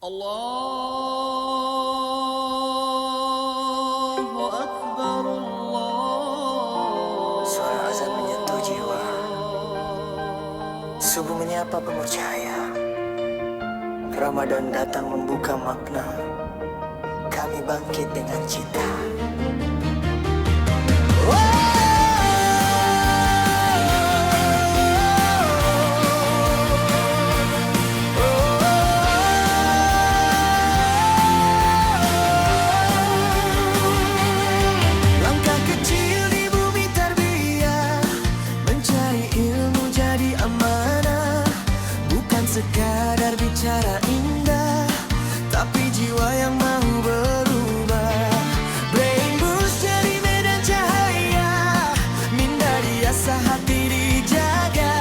Allahu Akbar, Allah. Suara azan menyentuh jiwa. Subuh menyapa pemur cahaya. Ramadan datang membuka makna. Kami bangkit dengan cita. Langkah kecil di bumi tarbiyah, mencari ilmu jadi amanah. Bukan sekadar bicara indah, tapi jiwa yang mau berubah. Brain boost jadi medan cahaya, minda diasah hati dijaga.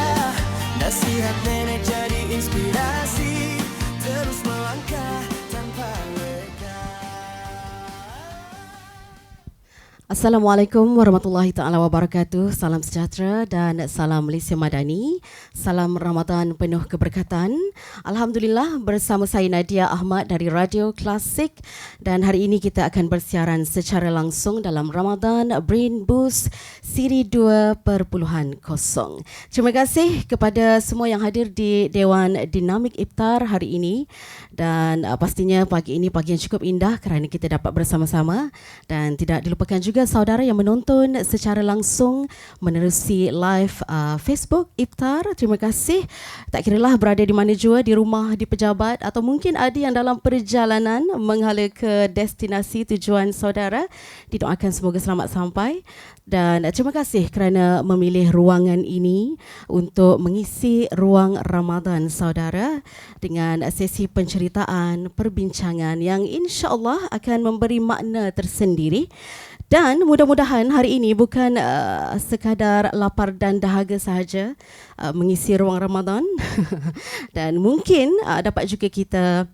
Nasihat nenek jadi inspirasi, terus melangkah tanpa leka. Assalamualaikum warahmatullahi taala wabarakatuh. Salam sejahtera dan salam Malaysia Madani. Salam Ramadan penuh keberkatan. Alhamdulillah, bersama saya Nadia Ahmad dari Radio Klasik, dan hari ini kita akan bersiaran secara langsung dalam Ramadan Brain Boost Siri 2.0. Terima kasih kepada semua yang hadir di Dewan Dinamik Iftar hari ini, dan pastinya pagi ini pagi yang cukup indah kerana kita dapat bersama-sama, dan tidak dilupakan juga saudara yang menonton secara langsung menerusi live Facebook Iftar. Terima kasih. Tak kiralah berada di mana jua, di rumah, di pejabat, atau mungkin ada yang dalam perjalanan menghala ke destinasi tujuan saudara. Didoakan semoga selamat sampai, dan terima kasih kerana memilih ruangan ini untuk mengisi ruang Ramadan saudara dengan sesi penceritaan, perbincangan yang insya-Allah akan memberi makna tersendiri. Dan mudah-mudahan hari ini bukan sekadar lapar dan dahaga sahaja mengisi ruang Ramadan dan mungkin dapat juga kita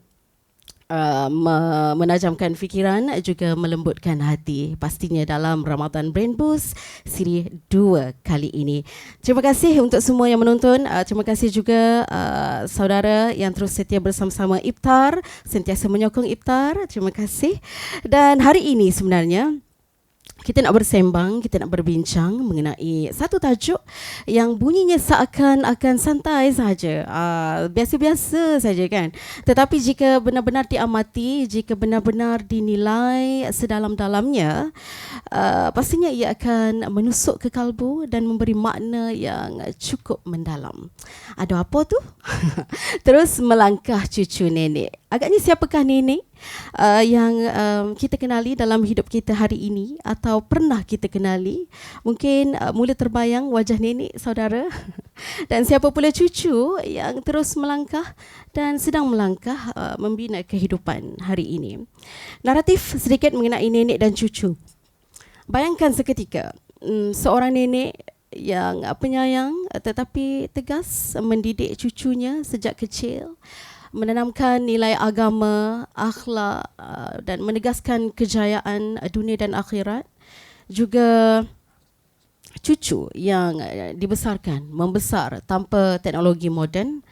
menajamkan fikiran, juga melembutkan hati, pastinya dalam Ramadan Brain Boost siri 2 kali ini. Terima kasih untuk semua yang menonton. Terima kasih juga saudara yang terus setia bersama-sama Iftar, sentiasa menyokong Iftar. Terima kasih. Dan hari ini sebenarnya kita nak bersembang, kita nak berbincang mengenai satu tajuk yang bunyinya seakan-akan santai saja, biasa-biasa saja kan. Tetapi jika benar-benar diamati, jika benar-benar dinilai sedalam-dalamnya, pastinya ia akan menusuk ke kalbu dan memberi makna yang cukup mendalam. Ada apa tu? Terus melangkah cucu nenek. Agaknya siapakah nenek yang kita kenali dalam hidup kita hari ini atau pernah kita kenali? Mungkin mula terbayang wajah nenek saudara. Dan siapa pula cucu yang terus melangkah dan sedang melangkah membina kehidupan hari ini. Naratif sedikit mengenai nenek dan cucu. Bayangkan seketika seorang nenek yang penyayang tetapi tegas mendidik cucunya sejak kecil, menanamkan nilai agama, akhlak dan menegaskan kejayaan dunia dan akhirat. Juga cucu yang dibesarkan, membesar tanpa teknologi moden,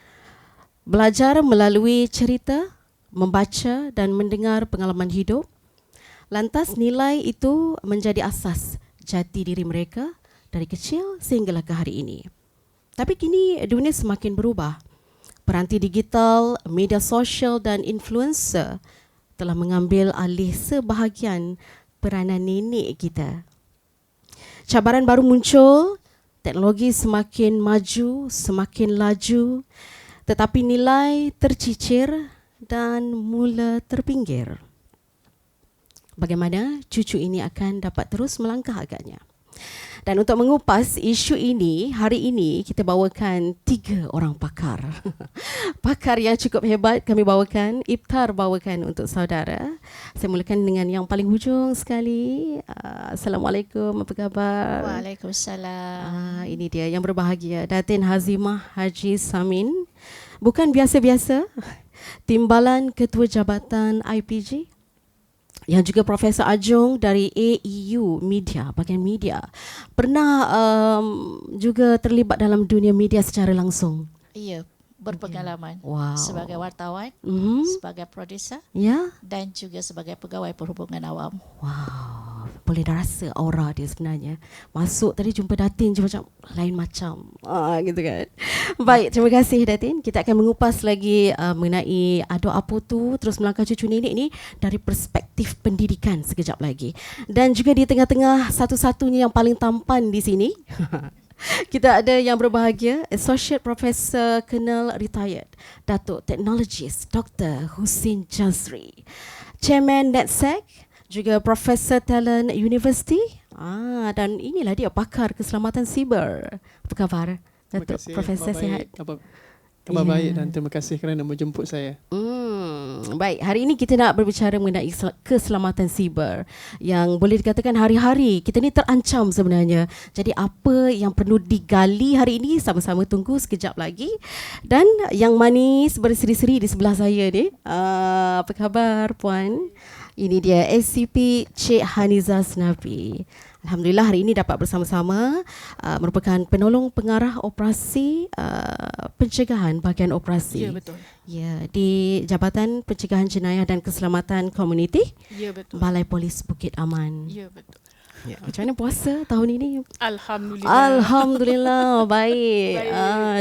belajar melalui cerita, membaca dan mendengar pengalaman hidup. Lantas nilai itu menjadi asas jati diri mereka dari kecil sehinggalah ke hari ini. Tapi kini dunia semakin berubah. Peranti digital, media sosial dan influencer telah mengambil alih sebahagian peranan nenek kita. Cabaran baru muncul, teknologi semakin maju, semakin laju, tetapi nilai tercicir dan mula terpinggir. Bagaimana cucu ini akan dapat terus melangkah agaknya? Dan untuk mengupas isu ini, hari ini kita bawakan 3 orang pakar. Pakar yang cukup hebat kami bawakan, Iftar bawakan untuk saudara. Saya mulakan dengan yang paling hujung sekali. Assalamualaikum, apa khabar? Waalaikumsalam. Ini dia yang berbahagia, Datin Hazimah Haji Samin. Bukan biasa-biasa, Timbalan Ketua Jabatan IPG, yang juga Profesor Ajung dari AEU Media, bahagian media. Pernah juga terlibat dalam dunia media secara langsung. Ya, berpengalaman Wow. sebagai wartawan, sebagai producer Ya. dan juga sebagai pegawai perhubungan awam. Wow, boleh dah rasa aura dia sebenarnya. Masuk tadi jumpa Datin je macam lain macam. Gitu kan. Baik, terima kasih Datin. Kita akan mengupas lagi mengenai Adok Apa Tu Terus Melangkah Cucu Nenek ni dari perspektif pendidikan sekejap lagi. Dan juga di tengah-tengah satu-satunya yang paling tampan di sini. Kita ada yang berbahagia, Associate Professor Colonel Retired, Datuk Technologist Dr. Husin Jazri, Chairman NetSec, juga Profesor Talent University. Dan inilah dia pakar keselamatan siber. Apa khabar, Datuk Profesor? Sihat? Khabar baik dan terima kasih kerana menjemput saya. Baik, hari ini kita nak berbicara mengenai keselamatan siber yang boleh dikatakan hari-hari kita ni terancam sebenarnya. Jadi apa yang perlu digali hari ini, sama-sama tunggu sekejap lagi. Dan yang manis berseri-seri di sebelah saya ni, apa khabar Puan? Ini dia SCP Cik Haniza Snapi. Alhamdulillah hari ini dapat bersama-sama merupakan penolong pengarah operasi pencegahan bahagian operasi. Ya, betul. Ya, di Jabatan Pencegahan Jenayah dan Keselamatan Komuniti. Ya, betul. Balai Polis Bukit Aman. Ya, betul. Ya, macam mana puasa tahun ini? Alhamdulillah. Alhamdulillah, baik.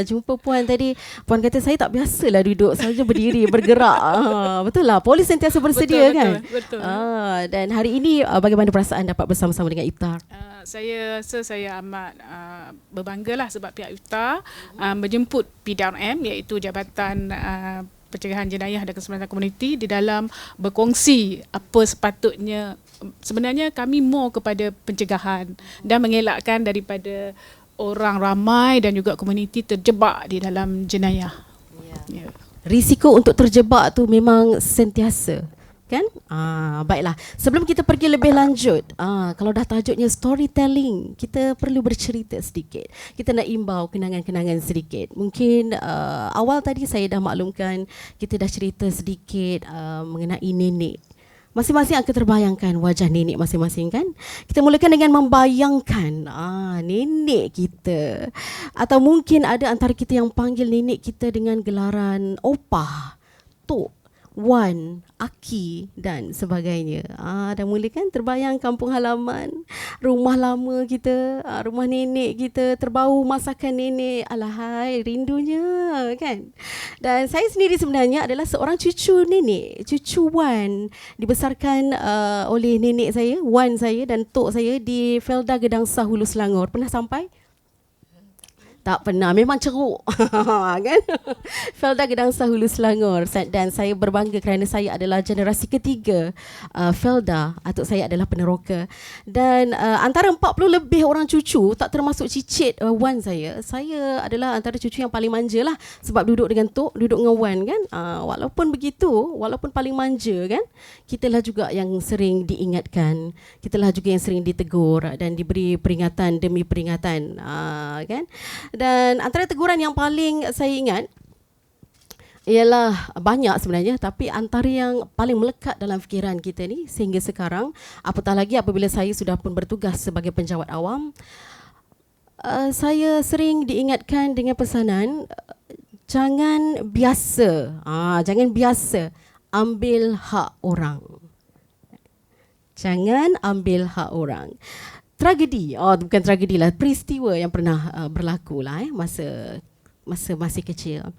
Jumpa Puan tadi. Puan kata saya tak biasalah duduk saja berdiri, bergerak. Betul lah, polis sentiasa bersedia, Betul, kan? betul. Dan hari ini bagaimana perasaan dapat bersama-sama dengan Iftar? Saya rasa saya amat berbanggalah sebab pihak IFTA menjemput PDRM, iaitu Jabatan Pencegahan Jenayah dan Keselamatan Komuniti, di dalam berkongsi apa sepatutnya. Sebenarnya kami more kepada pencegahan dan mengelakkan daripada orang ramai dan juga komuniti terjebak di dalam jenayah. Ya. Risiko untuk terjebak tu memang sentiasa, kan? Baiklah. Sebelum kita pergi lebih lanjut, kalau dah tajuknya storytelling, kita perlu bercerita sedikit. Kita nak imbau kenangan-kenangan sedikit. Mungkin awal tadi saya dah maklumkan, kita dah cerita sedikit mengenai nenek. Masing-masing akan terbayangkan wajah nenek masing-masing, kan? Kita mulakan dengan membayangkan nenek kita. Atau mungkin ada antara kita yang panggil nenek kita dengan gelaran opah, tok, wan, aki dan sebagainya. Dah mula kan terbayang kampung halaman, rumah lama kita, rumah nenek kita, terbau masakan nenek. Alahai, rindunya, kan? Dan saya sendiri sebenarnya adalah seorang cucu nenek, cucu wan, dibesarkan oleh nenek saya, wan saya dan tok saya di Felda Gedangsah, Hulu Selangor. Pernah sampai? Tak pernah, memang ceruk. Kan? Felda Gedangsah, Hulu Selangor. Dan saya berbangga kerana saya adalah generasi ketiga Felda. Atuk saya adalah peneroka. Dan antara 40 lebih orang cucu, tak termasuk cicit wan saya adalah antara cucu yang paling manja lah. Sebab duduk dengan tok, duduk dengan wan, kan. Walaupun begitu, walaupun paling manja, kan, kitalah juga yang sering diingatkan, kitalah juga yang sering ditegur dan diberi peringatan demi peringatan, kan. Dan antara teguran yang paling saya ingat ialah banyak sebenarnya, tapi antara yang paling melekat dalam fikiran kita ni sehingga sekarang, apatah lagi apabila saya sudah pun bertugas sebagai penjawat awam, saya sering diingatkan dengan pesanan, jangan biasa ambil hak orang. Jangan ambil hak orang. Tragedi, bukan tragedi lah, peristiwa yang pernah berlaku lah masa masih kecil.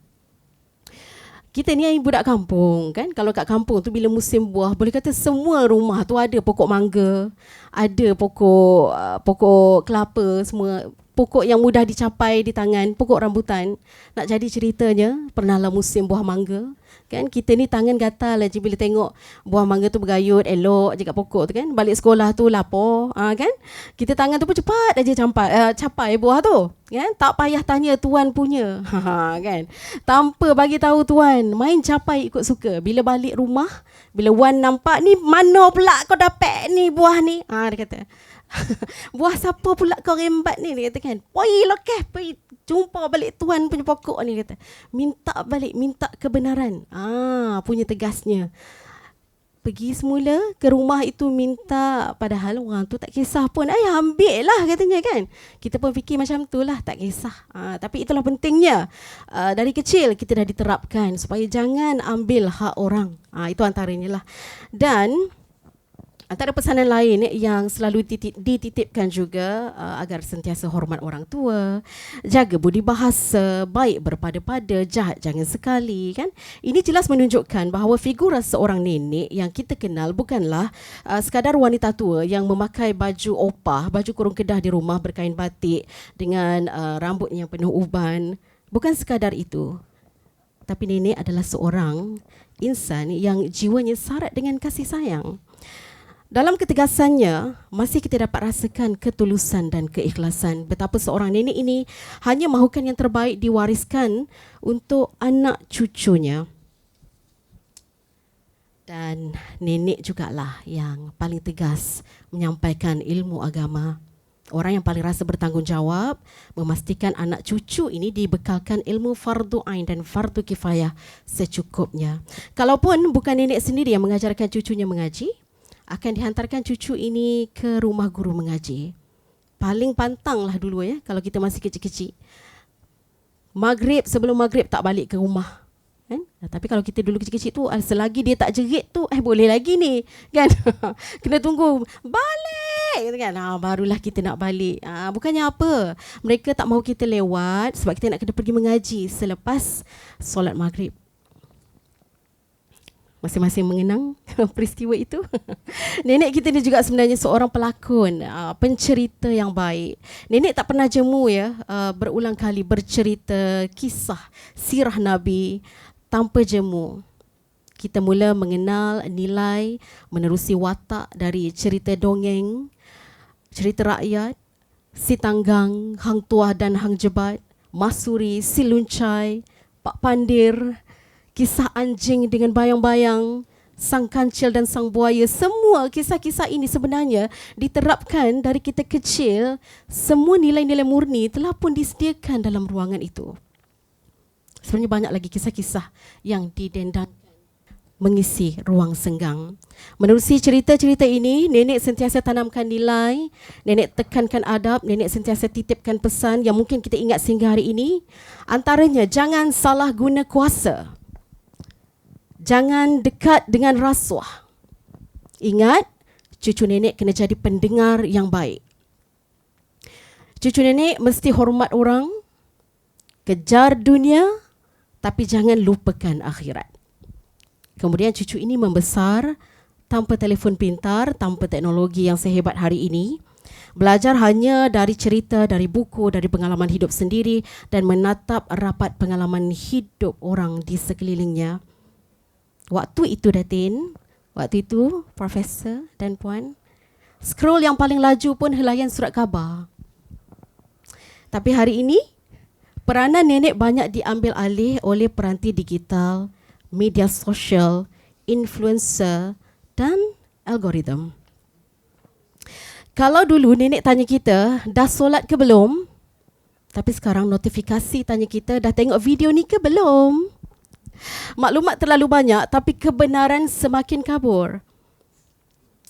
Kita ni budak kampung, kan. Kalau kat kampung tu bila musim buah, boleh kata semua rumah tu ada pokok mangga, ada pokok kelapa, semua pokok yang mudah dicapai di tangan, pokok rambutan. Nak jadi ceritanya, pernahlah musim buah mangga, kan. Kita ni tangan gatal aja bila tengok buah mangga tu bergayut, elok je kat pokok tu, kan. Balik sekolah tu lapor, kan. Kita tangan tu pun cepat aja capai buah tu, kan. Tak payah tanya tuan punya, kan. Tanpa bagi tahu tuan, main capai ikut suka. Bila balik rumah, bila wan nampak, ni mana pula kau dapat ni buah ni? Dia kata, buah siapa pula kau rembat ni? Dia kata, kan. Pergi lokeh, pergi jumpa balik tuan punya pokok ni, kata. Minta balik, minta kebenaran. Punya tegasnya. pergi semula ke rumah itu minta, padahal orang tu tak kisah pun. Ambil lah katanya kan. Kita pun fikir macam tu lah, tak kisah. Tapi itulah pentingnya. Dari kecil kita dah diterapkan supaya jangan ambil hak orang. Itu antaranya lah. Dan antara pesanan lain yang selalu dititipkan juga agar sentiasa hormat orang tua, jaga budi bahasa, baik berpada-pada, jahat jangan sekali kan. Ini jelas menunjukkan bahawa figura seorang nenek yang kita kenal bukanlah sekadar wanita tua yang memakai baju opah, baju kurung kedah di rumah berkain batik dengan rambut yang penuh uban. Bukan sekadar itu. Tapi nenek adalah seorang insan yang jiwanya syarat dengan kasih sayang. Dalam ketegasannya, masih kita dapat rasakan ketulusan dan keikhlasan betapa seorang nenek ini hanya mahukan yang terbaik diwariskan untuk anak cucunya. Dan nenek jugalah yang paling tegas menyampaikan ilmu agama. Orang yang paling rasa bertanggungjawab memastikan anak cucu ini dibekalkan ilmu fardu ain dan fardu kifayah secukupnya. Kalaupun bukan nenek sendiri yang mengajarkan cucunya mengaji, akan dihantarkan cucu ini ke rumah guru mengaji. Paling pantang lah dulu kalau kita masih kecil-kecil. Sebelum maghrib tak balik ke rumah. Kan? Tapi kalau kita dulu kecil-kecil tu, selagi dia tak jerit tu, boleh lagi ni. Kan? Kena tunggu, balik! Kan? Barulah kita nak balik. Bukannya apa. Mereka tak mahu kita lewat sebab kita nak kena pergi mengaji selepas solat maghrib. Masing-masing mengenang peristiwa itu. Nenek kita ni juga sebenarnya seorang pelakon, pencerita yang baik. Nenek tak pernah jemu berulang kali bercerita kisah sirah Nabi tanpa jemu. Kita mula mengenal nilai menerusi watak dari cerita dongeng, cerita rakyat, Si Tanggang, Hang Tuah dan Hang Jebat, Masuri, Si Luncai, Pak Pandir, kisah anjing dengan bayang-bayang, Sang Kancil dan Sang Buaya. Semua kisah-kisah ini sebenarnya diterapkan dari kita kecil. Semua nilai-nilai murni telah pun disediakan dalam ruangan itu. Sebenarnya banyak lagi kisah-kisah yang didendangkan mengisi ruang senggang. Menerusi cerita-cerita ini, nenek sentiasa tanamkan nilai, nenek tekankan adab, nenek sentiasa titipkan pesan yang mungkin kita ingat sehingga hari ini. Antaranya, jangan salah guna kuasa. Jangan dekat dengan rasuah. Ingat, cucu nenek kena jadi pendengar yang baik. Cucu nenek mesti hormat orang, kejar dunia, tapi jangan lupakan akhirat. Kemudian cucu ini membesar tanpa telefon pintar, tanpa teknologi yang sehebat hari ini. Belajar hanya dari cerita, dari buku, dari pengalaman hidup sendiri dan menatap rapat pengalaman hidup orang di sekelilingnya. Waktu itu Datin, waktu itu Profesor dan Puan, scroll yang paling laju pun helaian surat khabar. Tapi hari ini, peranan nenek banyak diambil alih oleh peranti digital, media sosial, influencer dan algoritma. Kalau dulu nenek tanya kita, dah solat ke belum? Tapi sekarang notifikasi tanya kita, dah tengok video ni ke belum? Maklumat terlalu banyak tapi kebenaran semakin kabur.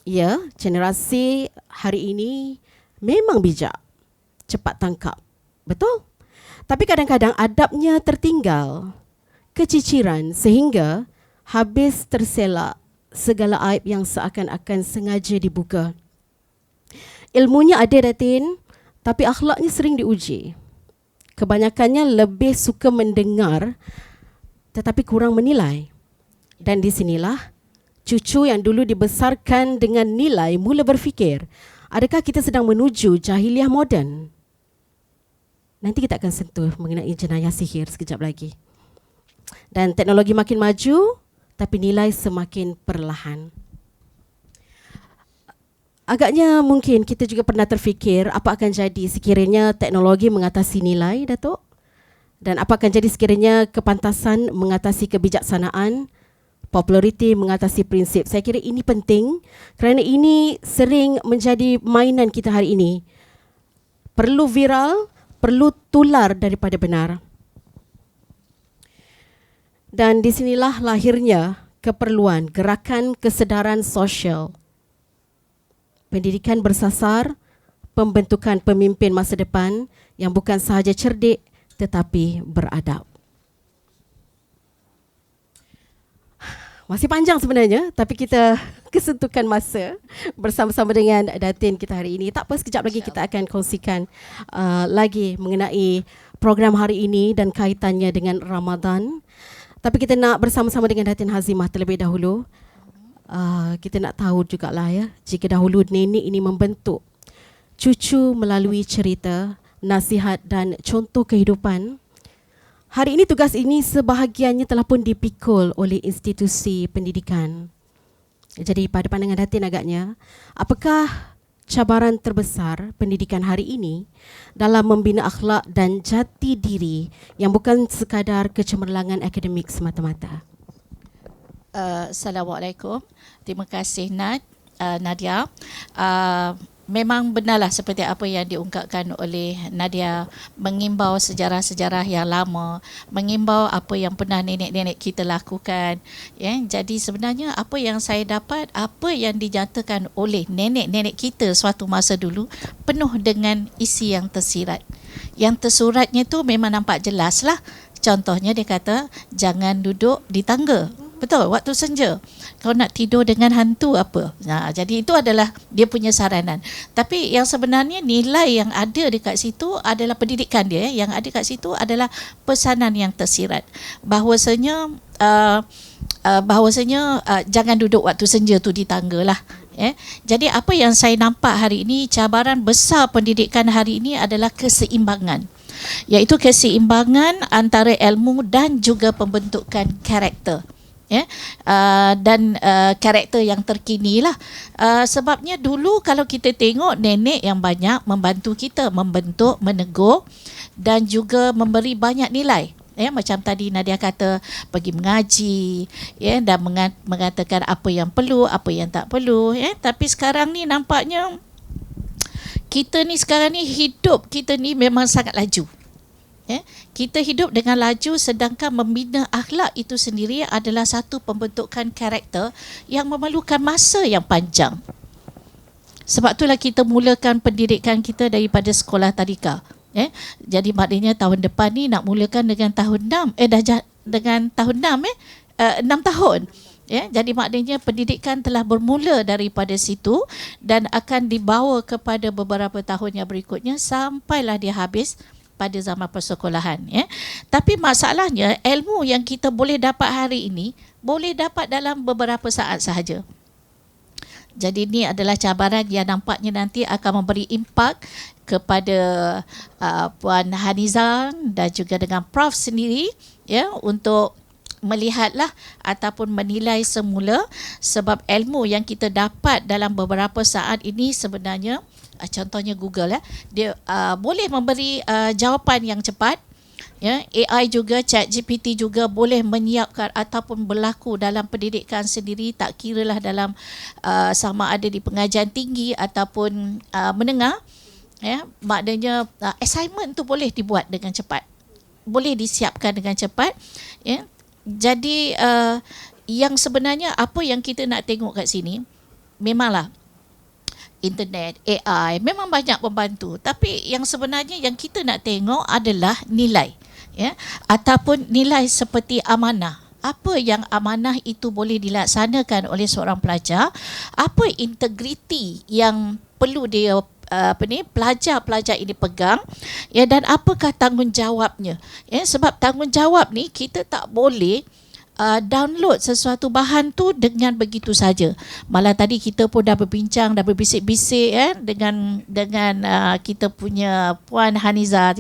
Ya, generasi hari ini memang bijak, cepat tangkap. Betul? Tapi kadang-kadang adabnya tertinggal, keciciran sehingga habis terselak segala aib yang seakan-akan sengaja dibuka. Ilmunya ada Datin, tapi akhlaknya sering diuji. Kebanyakannya lebih suka mendengar tetapi kurang menilai. Dan di sinilah cucu yang dulu dibesarkan dengan nilai mula berfikir, adakah kita sedang menuju jahiliah moden? Nanti kita akan sentuh mengenai jenayah sihir sekejap lagi. Dan teknologi makin maju, tapi nilai semakin perlahan. Agaknya mungkin kita juga pernah terfikir apa akan jadi sekiranya teknologi mengatasi nilai, Datuk? Dan apa akan jadi sekiranya kepantasan mengatasi kebijaksanaan, populariti mengatasi prinsip. Saya kira ini penting kerana ini sering menjadi mainan kita hari ini. Perlu viral, perlu tular daripada benar. Dan di sinilah lahirnya keperluan gerakan kesedaran sosial. Pendidikan bersasar pembentukan pemimpin masa depan yang bukan sahaja cerdik tetapi beradab. Masih panjang sebenarnya, tapi kita kesentukan masa bersama-sama dengan Datin kita hari ini. Tak apa, sekejap lagi kita akan kongsikan lagi mengenai program hari ini dan kaitannya dengan Ramadan. Tapi kita nak bersama-sama dengan Datin Hazimah terlebih dahulu. Kita nak tahu jugalah ya, jika dahulu nenek ini membentuk cucu melalui cerita, nasihat dan contoh kehidupan, hari ini tugas ini sebahagiannya telah pun dipikul oleh institusi pendidikan. Jadi pada pandangan Datin agaknya, apakah cabaran terbesar pendidikan hari ini dalam membina akhlak dan jati diri yang bukan sekadar kecemerlangan akademik semata-mata? Assalamualaikum. Terima kasih Nadia. Memang benarlah seperti apa yang diungkapkan oleh Nadia, mengimbau sejarah-sejarah yang lama, mengimbau apa yang pernah nenek-nenek kita lakukan. Ya, jadi sebenarnya apa yang saya dapat, apa yang dinyatakan oleh nenek-nenek kita suatu masa dulu penuh dengan isi yang tersirat. Yang tersuratnya tu memang nampak jelas lah. Contohnya dia kata, jangan duduk di tangga. Betul, waktu senja. Kau nak tidur dengan hantu apa? Nah, jadi itu adalah dia punya saranan. Tapi yang sebenarnya nilai yang ada dekat situ adalah pendidikan dia. Yang ada dekat situ adalah pesanan yang tersirat. Bahawasanya jangan duduk waktu senja tu di tangga lah. Jadi apa yang saya nampak hari ini, cabaran besar pendidikan hari ini adalah keseimbangan. Iaitu keseimbangan antara ilmu dan juga pembentukan karakter. Dan karakter yang terkini lah. Sebabnya dulu kalau kita tengok nenek yang banyak membantu kita, membentuk, menegur dan juga memberi banyak nilai. Macam tadi Nadia kata pergi mengaji, dan mengatakan apa yang perlu, apa yang tak perlu. Tapi sekarang ni nampaknya kita ni sekarang ni hidup kita ni memang sangat laju. Kita hidup dengan laju, sedangkan membina akhlak itu sendiri adalah satu pembentukan karakter yang memerlukan masa yang panjang. Sebab itulah kita mulakan pendidikan kita daripada sekolah tadika. Jadi maknanya tahun depan ni nak mulakan dengan tahun 6. Dengan tahun 6 6 tahun. Jadi maknanya pendidikan telah bermula daripada situ dan akan dibawa kepada beberapa tahun yang berikutnya sampailah dia habis pada zaman persekolahan. Tapi masalahnya ilmu yang kita boleh dapat hari ini boleh dapat dalam beberapa saat sahaja. Jadi ini adalah cabaran yang nampaknya nanti akan memberi impak kepada Puan Haniza dan juga dengan Prof sendiri untuk melihatlah ataupun menilai semula, sebab ilmu yang kita dapat dalam beberapa saat ini sebenarnya, contohnya Google dia boleh memberi jawapan yang cepat. AI juga, ChatGPT juga boleh menyiapkan ataupun berlaku dalam pendidikan sendiri, tak kiralah dalam sama ada di pengajian tinggi ataupun menengah. Maknanya assignment tu boleh dibuat dengan cepat, boleh disiapkan dengan cepat. Jadi yang sebenarnya apa yang kita nak tengok kat sini, memanglah internet, AI memang banyak membantu, tapi yang sebenarnya yang kita nak tengok adalah nilai, ataupun nilai seperti amanah. Apa yang amanah itu boleh dilaksanakan oleh seorang pelajar, apa integriti yang perlu dia pelajar-pelajar ini pegang, dan apakah tanggungjawabnya. Sebab tanggungjawab ni kita tak boleh download sesuatu bahan tu dengan begitu saja. Malah tadi kita pun dah berbincang, dah berbisik-bisik dengan kita punya Puan Haniza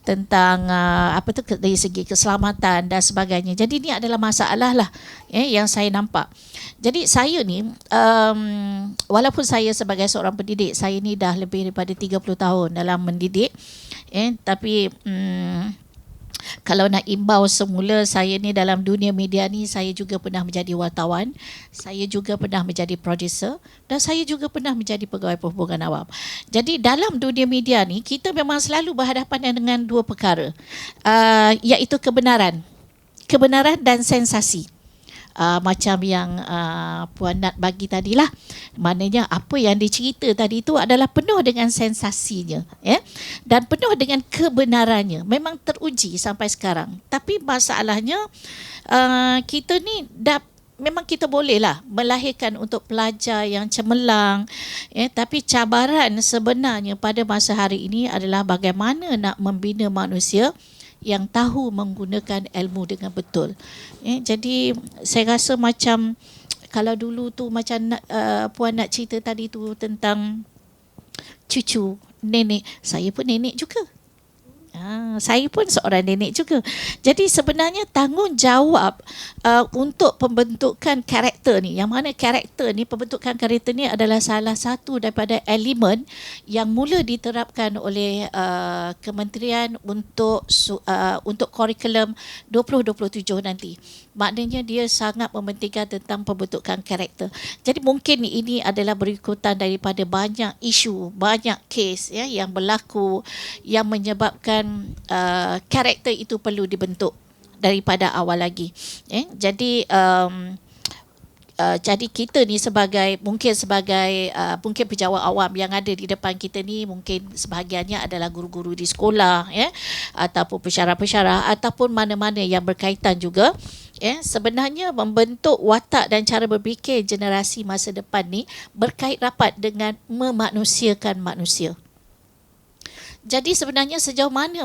tentang apa tu dari segi keselamatan dan sebagainya. Jadi ini adalah masalah lah yang saya nampak. Jadi saya ni walaupun saya sebagai seorang pendidik, saya ni dah lebih daripada 30 tahun dalam mendidik, tapi kalau nak imbau semula, saya ni dalam dunia media ni, saya juga pernah menjadi wartawan, saya juga pernah menjadi producer, dan saya juga pernah menjadi pegawai perhubungan awam. Jadi dalam dunia media ni, kita memang selalu berhadapan dengan dua perkara, iaitu kebenaran dan sensasi. macam yang Puan Nat bagi tadilah. Maknanya apa yang dicerita tadi itu adalah penuh dengan sensasinya, dan penuh dengan kebenarannya. Memang teruji sampai sekarang. Tapi masalahnya kita ni memang kita bolehlah melahirkan untuk pelajar yang cemerlang, tapi cabaran sebenarnya pada masa hari ini adalah bagaimana nak membina manusia yang tahu menggunakan ilmu dengan betul. Jadi saya rasa macam kalau dulu tu macam Puan nak cerita tadi tu tentang cucu, nenek, saya pun nenek juga. Saya pun seorang nenek juga. Jadi sebenarnya tanggungjawab untuk pembentukan karakter ni, yang mana karakter ni, pembentukan karakter ni adalah salah satu daripada elemen yang mula diterapkan oleh Kementerian untuk kurikulum 2027 nanti. Maknanya dia sangat mementingkan tentang pembentukan karakter. Jadi mungkin ini adalah berikutan daripada banyak isu, banyak kes yang berlaku yang menyebabkan karakter itu perlu dibentuk daripada awal lagi. Jadi jadi kita ni mungkin pejabat awam yang ada di depan kita ni, mungkin sebahagiannya adalah guru-guru di sekolah, ataupun pensyarah-pensyarah, ataupun mana-mana yang berkaitan juga. Sebenarnya membentuk watak dan cara berfikir generasi masa depan ni berkait rapat dengan memanusiakan manusia. Jadi sebenarnya sejauh mana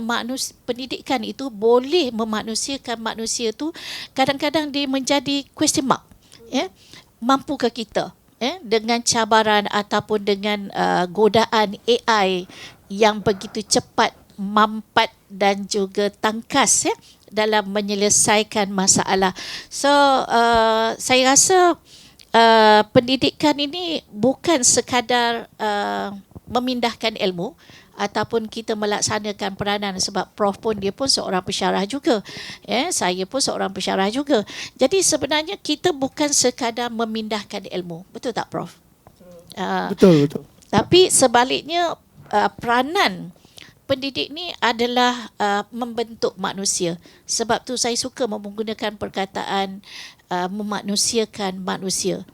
pendidikan itu boleh memanusiakan manusia tu, kadang-kadang dia menjadi question mark. Mampukah kita dengan cabaran ataupun dengan godaan AI yang begitu cepat, mampat dan juga tangkas dalam menyelesaikan masalah. So saya rasa pendidikan ini bukan sekadar memindahkan ilmu ataupun kita melaksanakan peranan, sebab Prof pun dia pun seorang pensyarah juga. Saya pun seorang pensyarah juga. Jadi sebenarnya kita bukan sekadar memindahkan ilmu. Betul tak Prof? Betul. Tapi sebaliknya peranan pendidik ni adalah membentuk manusia. Sebab tu saya suka menggunakan perkataan memanusiakan manusia,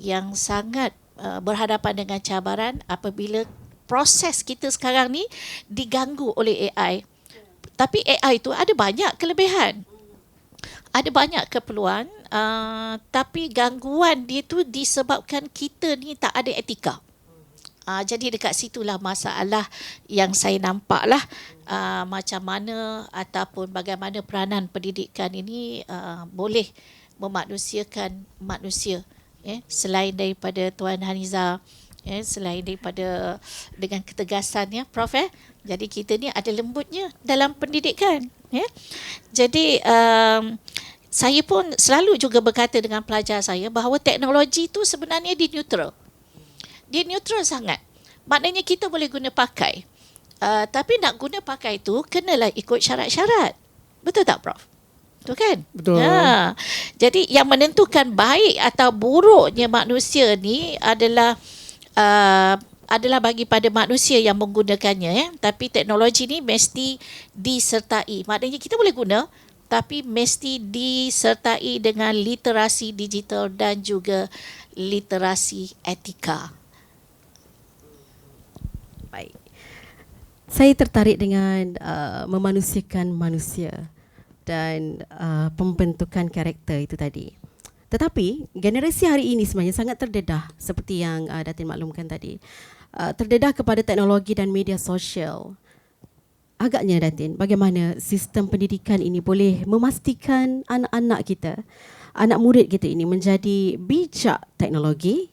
yang sangat berhadapan dengan cabaran apabila proses kita sekarang ni diganggu oleh AI. Tapi AI tu ada banyak kelebihan, ada banyak keperluan, tapi gangguan dia tu disebabkan kita ni tak ada etika. Jadi dekat situlah masalah yang saya nampak lah, macam mana ataupun bagaimana peranan pendidikan ini boleh memanusiakan manusia. Selain daripada Tuan Haniza, selain daripada dengan ketegasannya Prof, jadi kita ni ada lembutnya dalam pendidikan. Jadi saya pun selalu juga berkata dengan pelajar saya bahawa teknologi tu sebenarnya dia neutral. Dia neutral sangat. Maknanya kita boleh guna pakai, tapi nak guna pakai tu kenalah ikut syarat-syarat. Betul tak Prof? Betul kan? Betul. Jadi yang menentukan baik atau buruknya manusia ni adalah bagi pada manusia yang menggunakannya. Tapi teknologi ni mesti disertai. Maknanya kita boleh guna, tapi mesti disertai dengan literasi digital dan juga literasi etika. Baik. Saya tertarik dengan memanusiakan manusia dan pembentukan karakter itu tadi. Tetapi generasi hari ini sebenarnya sangat terdedah seperti yang Datin maklumkan tadi. Terdedah kepada teknologi dan media sosial. Agaknya Datin, bagaimana sistem pendidikan ini boleh memastikan anak-anak kita, anak murid kita ini menjadi bijak teknologi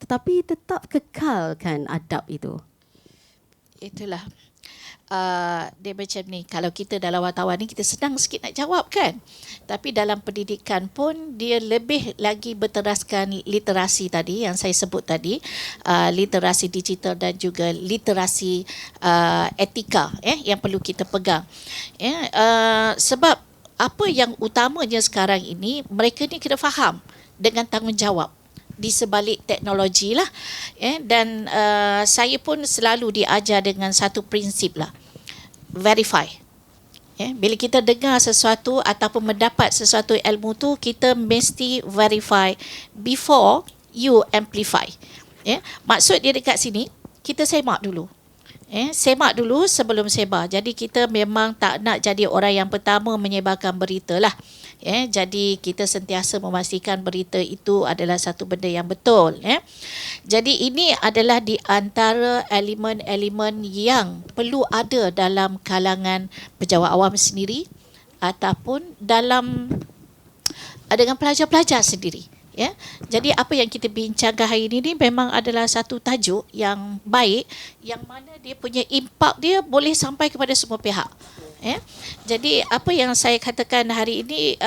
tetapi tetap kekalkan adab itu? Itulah. Dia macam ni, kalau kita dalam wartawan ni kita senang sikit nak jawab kan, tapi dalam pendidikan pun dia lebih lagi berteraskan literasi tadi yang saya sebut tadi, literasi digital dan juga literasi etika yang perlu kita pegang. Sebab apa yang utamanya sekarang ini, mereka ni kena faham dengan tanggungjawab di sebalik teknologi lah. Dan saya pun selalu diajar dengan satu prinsip lah, verify. Bila kita dengar sesuatu ataupun mendapat sesuatu ilmu tu, kita mesti verify before you amplify. Maksud dia dekat sini, kita semak dulu. Semak dulu sebelum sebar. Jadi kita memang tak nak jadi orang yang pertama menyebarkan berita lah. Jadi kita sentiasa memastikan berita itu adalah satu benda yang betul. Jadi ini adalah di antara elemen-elemen yang perlu ada dalam kalangan pejabat awam sendiri ataupun dalam dengan pelajar-pelajar sendiri. Jadi apa yang kita bincangkan hari ini memang adalah satu tajuk yang baik, yang mana dia punya impak dia boleh sampai kepada semua pihak. Jadi apa yang saya katakan hari ini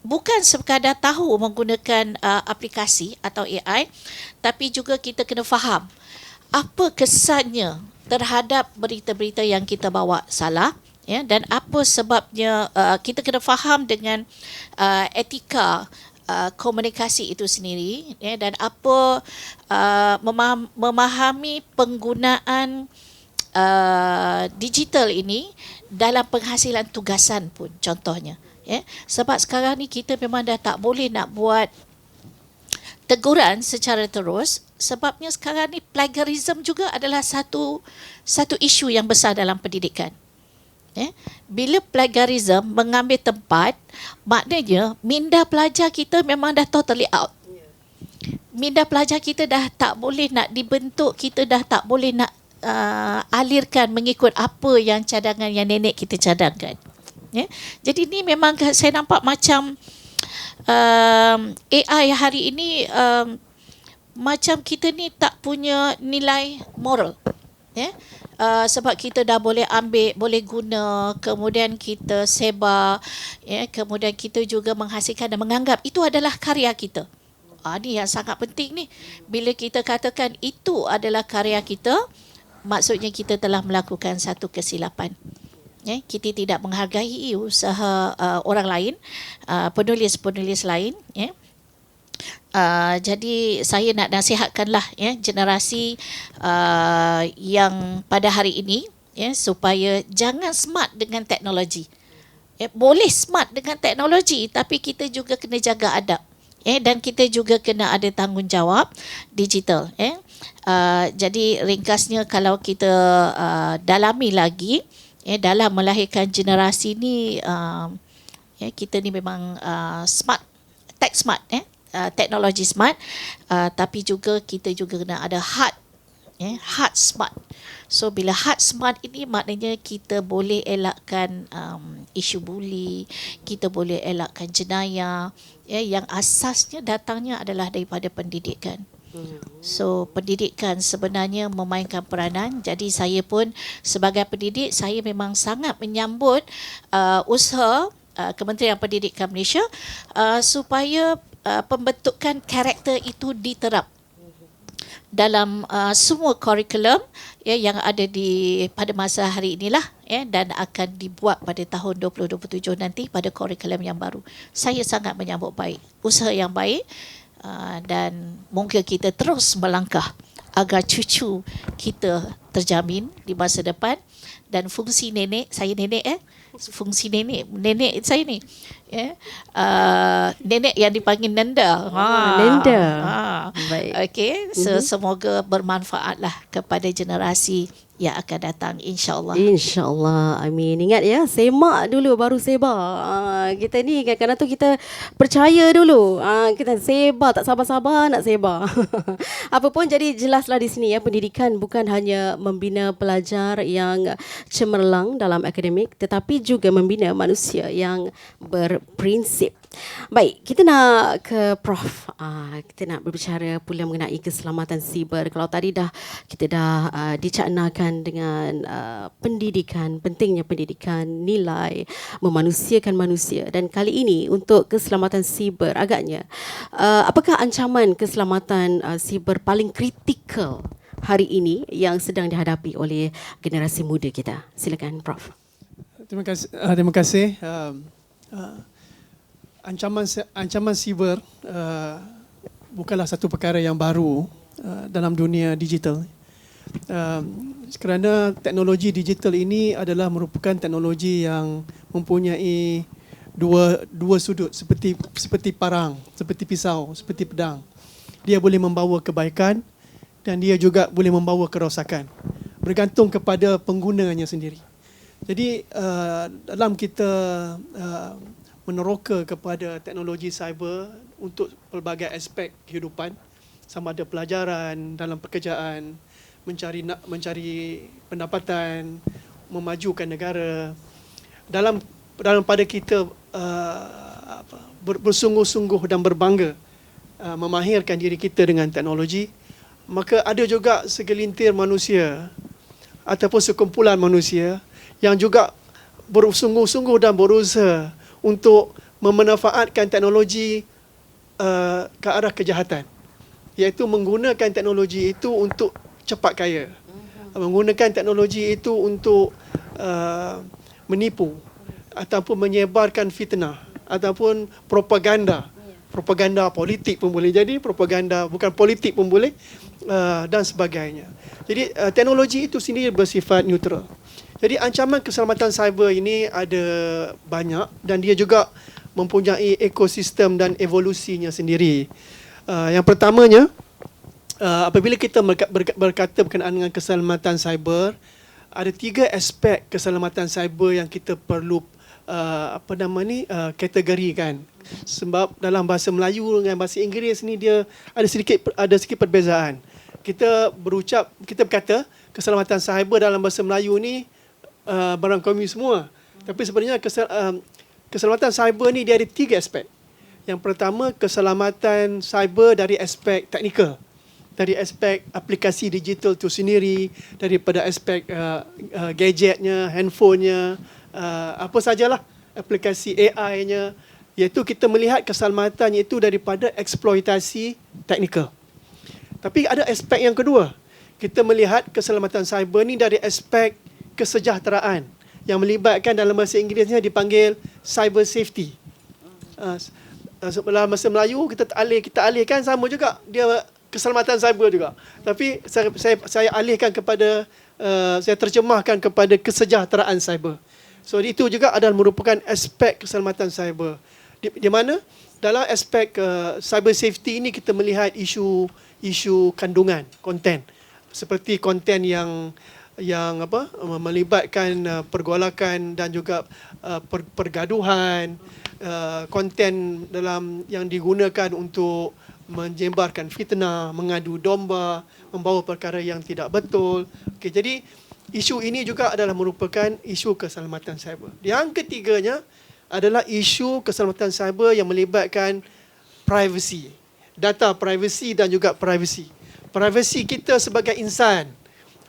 bukan sekadar tahu menggunakan aplikasi atau AI, tapi juga kita kena faham apa kesannya terhadap berita-berita yang kita bawa salah, dan apa sebabnya. Kita kena faham dengan etika komunikasi itu sendiri, dan apa memahami penggunaan digital ini dalam penghasilan tugasan pun contohnya. Sebab sekarang ni kita memang dah tak boleh nak buat teguran secara terus, sebabnya sekarang ni plagiarism juga adalah satu isu yang besar dalam pendidikan. Bila plagiarism mengambil tempat, maknanya minda pelajar kita memang dah totally out. Minda pelajar kita dah tak boleh nak dibentuk, kita dah tak boleh nak alirkan mengikut apa yang cadangan yang nenek kita cadangkan. Jadi ni memang saya nampak macam AI hari ini macam kita ni tak punya nilai moral. Sebab kita dah boleh ambil, boleh guna, kemudian kita sebar, kemudian kita juga menghasilkan dan menganggap itu adalah karya kita. Ini yang sangat penting ni. Bila kita katakan itu adalah karya kita, maksudnya kita telah melakukan satu kesilapan. Kita tidak menghargai usaha orang lain, penulis-penulis lain. Jadi saya nak nasihatkanlah generasi yang pada hari ini, supaya jangan smart dengan teknologi. Boleh smart dengan teknologi, tapi kita juga kena jaga adab. Dan kita juga kena ada tanggungjawab digital. Jadi ringkasnya, kalau kita dalami lagi dalam melahirkan generasi ni, kita ni memang smart, tech smart, teknologi smart, tapi juga kita juga kena ada heart smart. So bila heart smart ini, maknanya kita boleh elakkan isu buli, kita boleh elakkan jenayah, yang asasnya datangnya adalah daripada pendidikan. So pendidikan sebenarnya memainkan peranan. Jadi saya pun sebagai pendidik, saya memang sangat menyambut usaha Kementerian Pendidikan Malaysia supaya pembentukan karakter itu diterap dalam semua kurikulum yang ada pada masa hari inilah, dan akan dibuat pada tahun 2027 nanti pada kurikulum yang baru. Saya sangat menyambut baik usaha yang baik, dan moga kita terus melangkah agar cucu kita terjamin di masa depan, dan fungsi nenek, saya nenek fungsi nenek saya ni, nenek yang dipanggil Nenda. Nenda. Baik. Okey, semoga bermanfaatlah kepada generasi yang akan datang, insya-Allah. InsyaAllah. Amin. Ingat ya, semak dulu baru sebar. Kita ni kadang-kadang tu kita percaya dulu. Kita sebar, tak sabar-sabar nak sebar. Apapun, jadi jelaslah di sini pendidikan bukan hanya membina pelajar yang cemerlang dalam akademik, tetapi juga membina manusia yang berprinsip. Baik, kita nak ke Prof. Kita nak berbicara pula mengenai keselamatan siber. Kalau tadi kita dah dicaknakan dengan pendidikan, pentingnya pendidikan, nilai, memanusiakan manusia. Dan kali ini untuk keselamatan siber, agaknya apakah ancaman keselamatan siber paling kritikal hari ini yang sedang dihadapi oleh generasi muda kita? Silakan Prof. Terima kasih. Ancaman siber bukanlah satu perkara yang baru dalam dunia digital. Kerana teknologi digital ini adalah merupakan teknologi yang mempunyai dua sudut seperti parang, seperti pisau, seperti pedang. Dia boleh membawa kebaikan dan dia juga boleh membawa kerosakan. Bergantung kepada penggunanya sendiri. Jadi dalam kita meneroka kepada teknologi cyber untuk pelbagai aspek kehidupan, sama ada pelajaran, dalam pekerjaan, mencari pendapatan, memajukan negara. Dalam pada kita bersungguh-sungguh dan berbangga memahirkan diri kita dengan teknologi, maka ada juga segelintir manusia ataupun sekumpulan manusia yang juga bersungguh-sungguh dan berusaha untuk memanfaatkan teknologi ke arah kejahatan, iaitu menggunakan teknologi itu untuk cepat kaya, menggunakan teknologi itu untuk menipu ataupun menyebarkan fitnah ataupun propaganda politik pun boleh jadi, propaganda bukan politik pun boleh, dan sebagainya. Jadi teknologi itu sendiri bersifat neutral. Jadi ancaman keselamatan cyber ini ada banyak dan dia juga mempunyai ekosistem dan evolusinya sendiri. Yang pertamanya, apabila kita berkata berkenaan dengan keselamatan cyber, ada 3 aspek keselamatan cyber yang kita perlu kategorikan. Sebab dalam bahasa Melayu dengan bahasa Inggeris ni dia ada sedikit perbezaan. Kita berkata keselamatan cyber dalam bahasa Melayu ni barang kami semua. Tapi sebenarnya keselamatan cyber ni dia ada 3 aspek. Yang pertama, keselamatan cyber dari aspek teknikal, dari aspek aplikasi digital itu sendiri, daripada aspek gadgetnya, handphonenya, apa sajalah aplikasi AI-nya, iaitu kita melihat keselamatan itu daripada eksploitasi teknikal. Tapi ada aspek yang kedua, kita melihat keselamatan cyber ni dari aspek kesejahteraan yang melibatkan, dalam bahasa Inggerisnya dipanggil cyber safety. Dalam bahasa Melayu kita alihkan sama juga, dia keselamatan cyber juga. Tapi saya alihkan kepada saya terjemahkan kepada kesejahteraan cyber. So itu juga adalah merupakan aspek keselamatan cyber. Di mana dalam aspek cyber safety ini kita melihat isu kandungan, konten. Seperti konten yang melibatkan pergolakan dan juga pergaduhan, konten yang digunakan untuk menyebarkan fitnah, mengadu domba, membawa perkara yang tidak betul. Okey, jadi isu ini juga adalah merupakan isu keselamatan cyber. Yang ketiganya adalah isu keselamatan cyber yang melibatkan privacy, data privacy dan juga privacy. Privacy kita sebagai insan,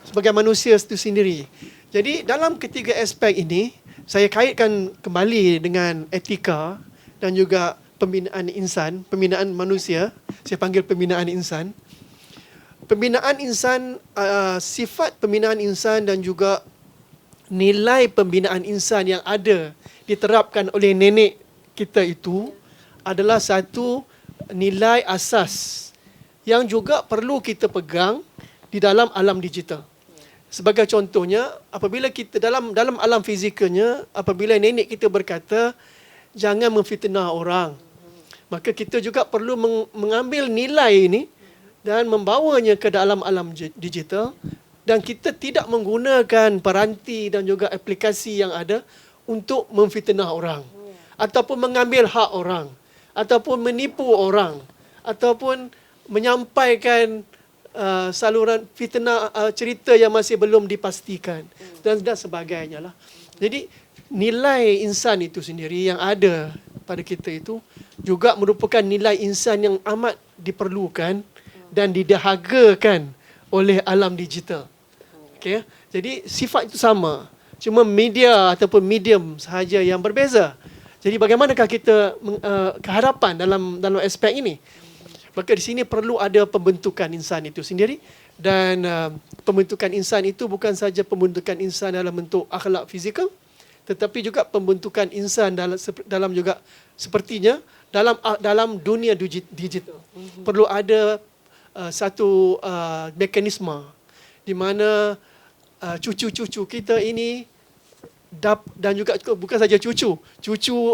sebagai manusia itu sendiri. Jadi dalam ketiga aspek ini, saya kaitkan kembali dengan etika dan juga pembinaan insan, pembinaan manusia. Saya panggil pembinaan insan. Pembinaan insan, sifat pembinaan insan dan juga nilai pembinaan insan yang ada diterapkan oleh nenek kita itu adalah satu nilai asas yang juga perlu kita pegang di dalam alam digital. Sebagai contohnya, apabila kita dalam alam fizikalnya, apabila nenek kita berkata jangan memfitnah orang, maka kita juga perlu mengambil nilai ini dan membawanya ke dalam alam digital, dan kita tidak menggunakan peranti dan juga aplikasi yang ada untuk memfitnah orang, ataupun mengambil hak orang, ataupun menipu orang, ataupun menyampaikan saluran fitnah, cerita yang masih belum dipastikan dan sebagainya lah. Jadi nilai insan itu sendiri yang ada pada kita itu juga merupakan nilai insan yang amat diperlukan dan didahagakan oleh alam digital. Okay? Jadi sifat itu sama, cuma media ataupun medium sahaja yang berbeza. Jadi bagaimanakah kita kehadapan dalam aspek ini? Maka di sini perlu ada pembentukan insan itu sendiri, dan pembentukan insan itu bukan saja pembentukan insan dalam bentuk akhlak fizikal, tetapi juga pembentukan insan dalam juga sepertinya dalam dunia digital. Perlu ada satu mekanisme di mana cucu-cucu kita ini dan juga bukan saja cucu,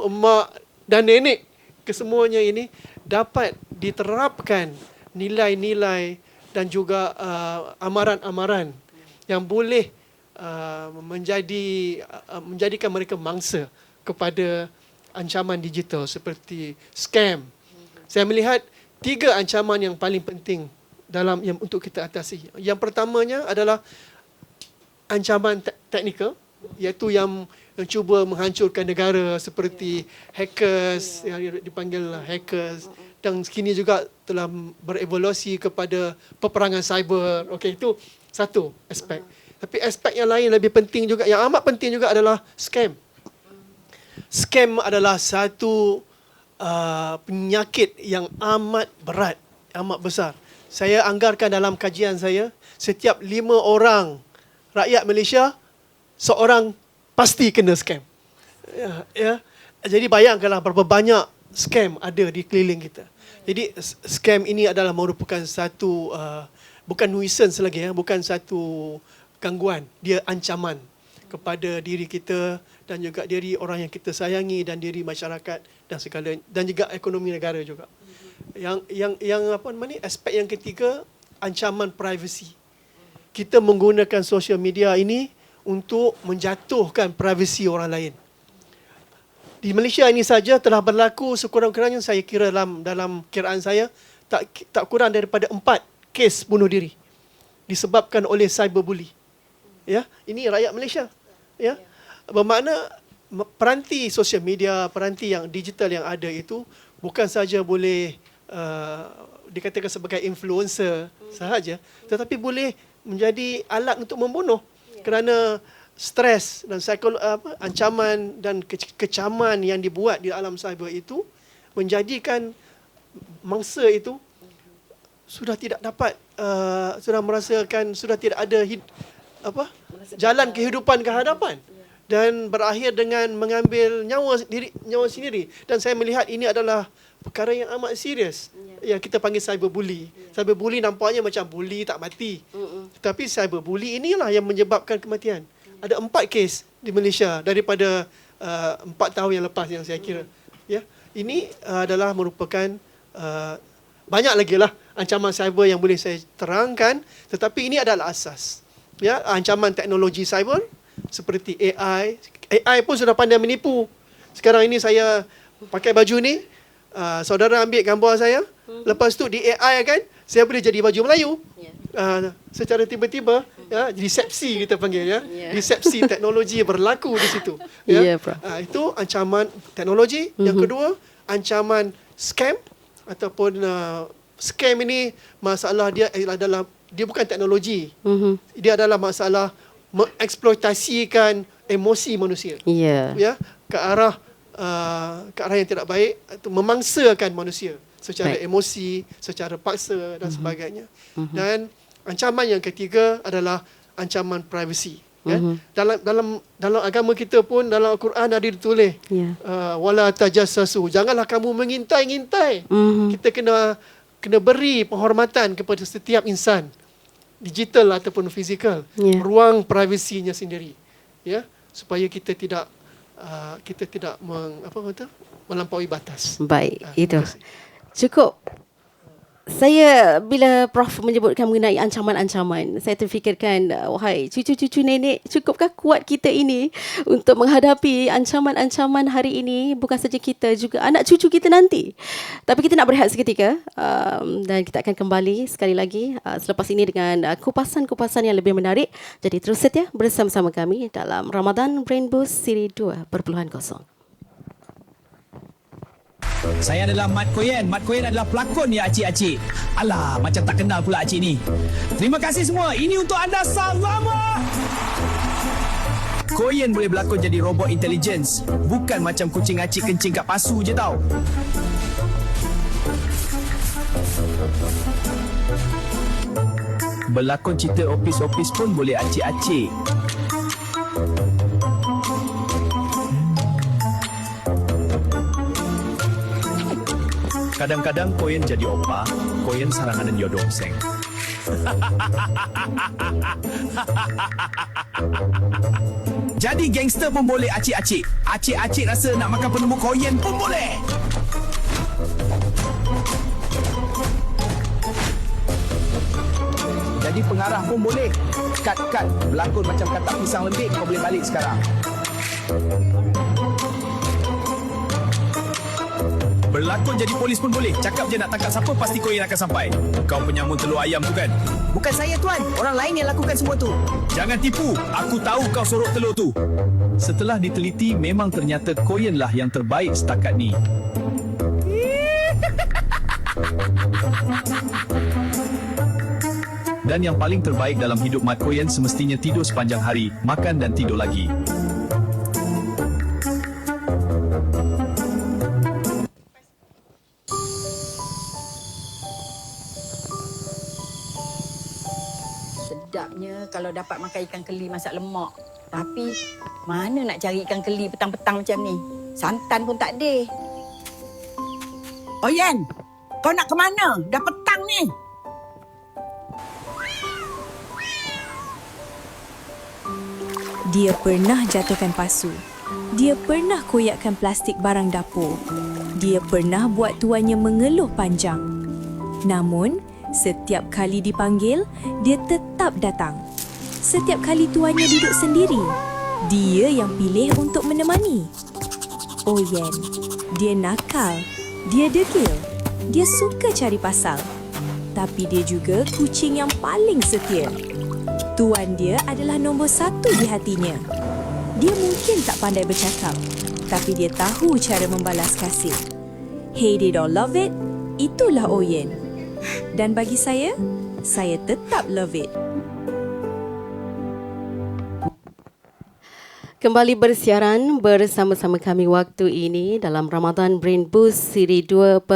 emak dan nenek, kesemuanya ini dapat diterapkan nilai-nilai dan juga amaran-amaran yang boleh menjadikan mereka mangsa kepada ancaman digital seperti scam. Saya melihat 3 ancaman yang paling penting yang untuk kita atasi. Yang pertamanya adalah ancaman teknikal, iaitu yang cuba menghancurkan negara seperti hackers, yang dipanggil hackers, dan kini juga telah berevolusi kepada peperangan cyber. Okey, itu satu aspek. Tapi aspek yang lain lebih penting juga, yang amat penting juga adalah scam. Scam adalah satu penyakit yang amat berat, amat besar. Saya anggarkan dalam kajian saya, setiap 5 orang rakyat Malaysia, seorang pasti kena scam. Ya. Jadi bayangkanlah berapa banyak scam ada di keliling kita. Jadi scam ini adalah merupakan satu bukan nuisance lagi, bukan satu gangguan, dia ancaman kepada diri kita dan juga diri orang yang kita sayangi dan diri masyarakat dan segala, dan juga ekonomi negara juga. Yang apa namanya, aspek yang ketiga, ancaman privacy. Kita menggunakan social media ini untuk menjatuhkan privasi orang lain. Di Malaysia ini saja telah berlaku sekurang-kurangnya, saya kira dalam kiraan saya tak kurang daripada 4 kes bunuh diri disebabkan oleh cyberbully. Ya, ini rakyat Malaysia. Ya. Bermakna peranti sosial media, peranti yang digital yang ada itu bukan saja boleh dikatakan sebagai influencer sahaja, tetapi boleh menjadi alat untuk membunuh kerana stres dan ancaman dan kecaman yang dibuat di alam cyber itu menjadikan mangsa itu sudah tidak dapat sudah merasakan sudah tidak ada jalan kehidupan ke hadapan dan berakhir dengan mengambil nyawa sendiri. Dan saya melihat ini adalah perkara yang amat serius yang kita panggil cyberbully. Cyberbully nampaknya macam bully tak mati. Tetapi cyberbully inilah yang menyebabkan kematian. Ada 4 kes di Malaysia daripada 4 tahun yang lepas yang saya kira. Ya, ini adalah merupakan banyak lagi lah ancaman cyber yang boleh saya terangkan, tetapi ini adalah asas. Ya, ancaman teknologi cyber seperti AI. AI pun sudah pandai menipu. Sekarang ini saya pakai baju ni, saudara ambil gambar saya, lepas tu di AI kan, saya boleh jadi baju Melayu. Secara tiba-tiba, ya, resepsi kita panggil, ya. Resepsi teknologi berlaku di situ. Ya. Itu ancaman teknologi. Yang kedua, ancaman scam ataupun scam ini masalah dia adalah dia bukan teknologi. Dia adalah masalah mengeksploitasikan emosi manusia. Ya, ke arah yang tidak baik, atau memangsakan manusia secara emosi, secara paksa dan sebagainya. Dan ancaman yang ketiga adalah ancaman privacy. Ya. Dalam agama kita pun, dalam Al-Quran ada ditulis, wala tajassasu, janganlah kamu mengintai-ngintai. Kita kena beri penghormatan kepada setiap insan, digital ataupun fizikal, ruang privasinya sendiri, ya, supaya kita tidak melampaui batas. Baik, itu cukup. Saya bila Prof menyebutkan mengenai ancaman-ancaman, saya terfikirkan, wahai cucu-cucu nenek, cukupkah kuat kita ini untuk menghadapi ancaman-ancaman hari ini? Bukan saja kita, juga anak cucu kita nanti. Tapi kita nak berehat seketika, dan kita akan kembali sekali lagi selepas ini dengan kupasan-kupasan yang lebih menarik. Jadi terus setia bersama-sama kami dalam Ramadan Brain Boost Siri 2.0. Saya adalah Mat Koyen. Mat Koyen adalah pelakon ya acik-acik. Alah, macam tak kenal pula acik ni. Terima kasih semua. Ini untuk anda sama. Koyen boleh berlakon jadi robot intelligence. Bukan macam kucing acik kencing kat pasu je tau. Berlakon cerita opis-opis pun boleh acik-acik. Kadang-kadang Koyen jadi opa, Koyen sarangan yodong seng. Jadi gangster pun boleh acik-acik. Acik-acik rasa nak makan penemu koyen pun boleh. Jadi pengarah pun boleh. Cut. Berlakon macam katak pisang lembik. Kau boleh balik sekarang. Berlakon jadi polis pun boleh. Cakap je nak tangkap siapa, pasti koyen akan sampai. Kau penyamun telur ayam tu kan? Bukan saya, Tuan. Orang lain yang lakukan semua tu. Jangan tipu. Aku tahu kau sorok telur tu. Setelah diteliti, memang ternyata koyen lah yang terbaik setakat ni. Dan yang paling terbaik dalam hidup Mat Koyen semestinya tidur sepanjang hari, makan dan tidur lagi. Sedapnya kalau dapat makan ikan keli masak lemak. Tapi mana nak cari ikan keli petang-petang macam ni? Santan pun tak ada. Oyen, kau nak ke mana? Dah petang ni. Dia pernah jatuhkan pasu. Dia pernah koyakkan plastik barang dapur. Dia pernah buat tuannya mengeluh panjang. Namun, setiap kali dipanggil, dia tetap datang. Setiap kali tuannya duduk sendiri, dia yang pilih untuk menemani. Oyen, dia nakal, dia degil, dia suka cari pasal. Tapi dia juga kucing yang paling setia. Tuan dia adalah nombor 1 di hatinya. Dia mungkin tak pandai bercakap, tapi dia tahu cara membalas kasih. Hate it or love it, itulah Oyen. Dan bagi saya tetap love it. Kembali bersiaran bersama-sama kami waktu ini dalam Ramadan Brain Boost siri 2.0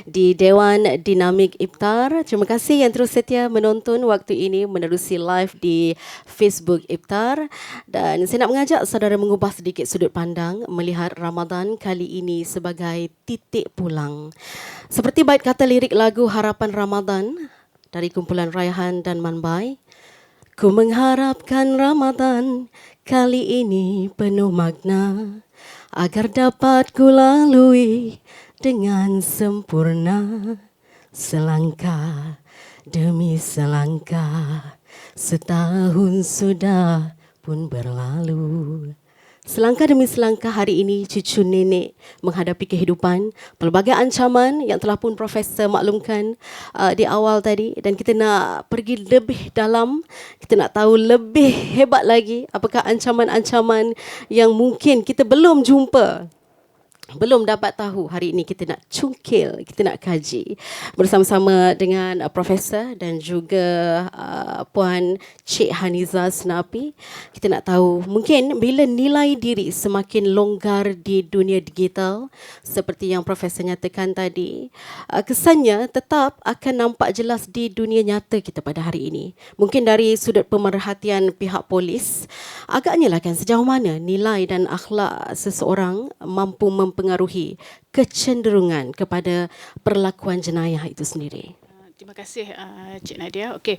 di Dewan Dinamik Iftar. Terima kasih yang terus setia menonton waktu ini menerusi live di Facebook Iftar. Dan saya nak mengajak saudara mengubah sedikit sudut pandang melihat Ramadan kali ini sebagai titik pulang. Seperti bait kata lirik lagu Harapan Ramadan dari kumpulan Raihan dan Manbai. Ku mengharapkan Ramadan kali ini penuh makna agar dapat ku lalui dengan sempurna. Selangkah demi selangkah, setahun sudah pun berlalu. Selangkah demi selangkah hari ini cucu nenek menghadapi kehidupan, pelbagai ancaman yang telah pun Profesor maklumkan di awal tadi, dan kita nak pergi lebih dalam, kita nak tahu lebih hebat lagi apakah ancaman-ancaman yang mungkin kita belum jumpa. Belum dapat tahu. Hari ini kita nak cungkil, kita nak kaji bersama-sama dengan Profesor dan juga Puan Cik Haniza Senapi. Kita nak tahu mungkin bila nilai diri semakin longgar di dunia digital seperti yang Profesor nyatakan tadi, kesannya tetap akan nampak jelas di dunia nyata kita pada hari ini. Mungkin dari sudut pemerhatian pihak polis, agaknya lah kan sejauh mana nilai dan akhlak seseorang mampu mempengaruhi kecenderungan kepada perlakuan jenayah itu sendiri. Terima kasih Cik Nadia. Okey,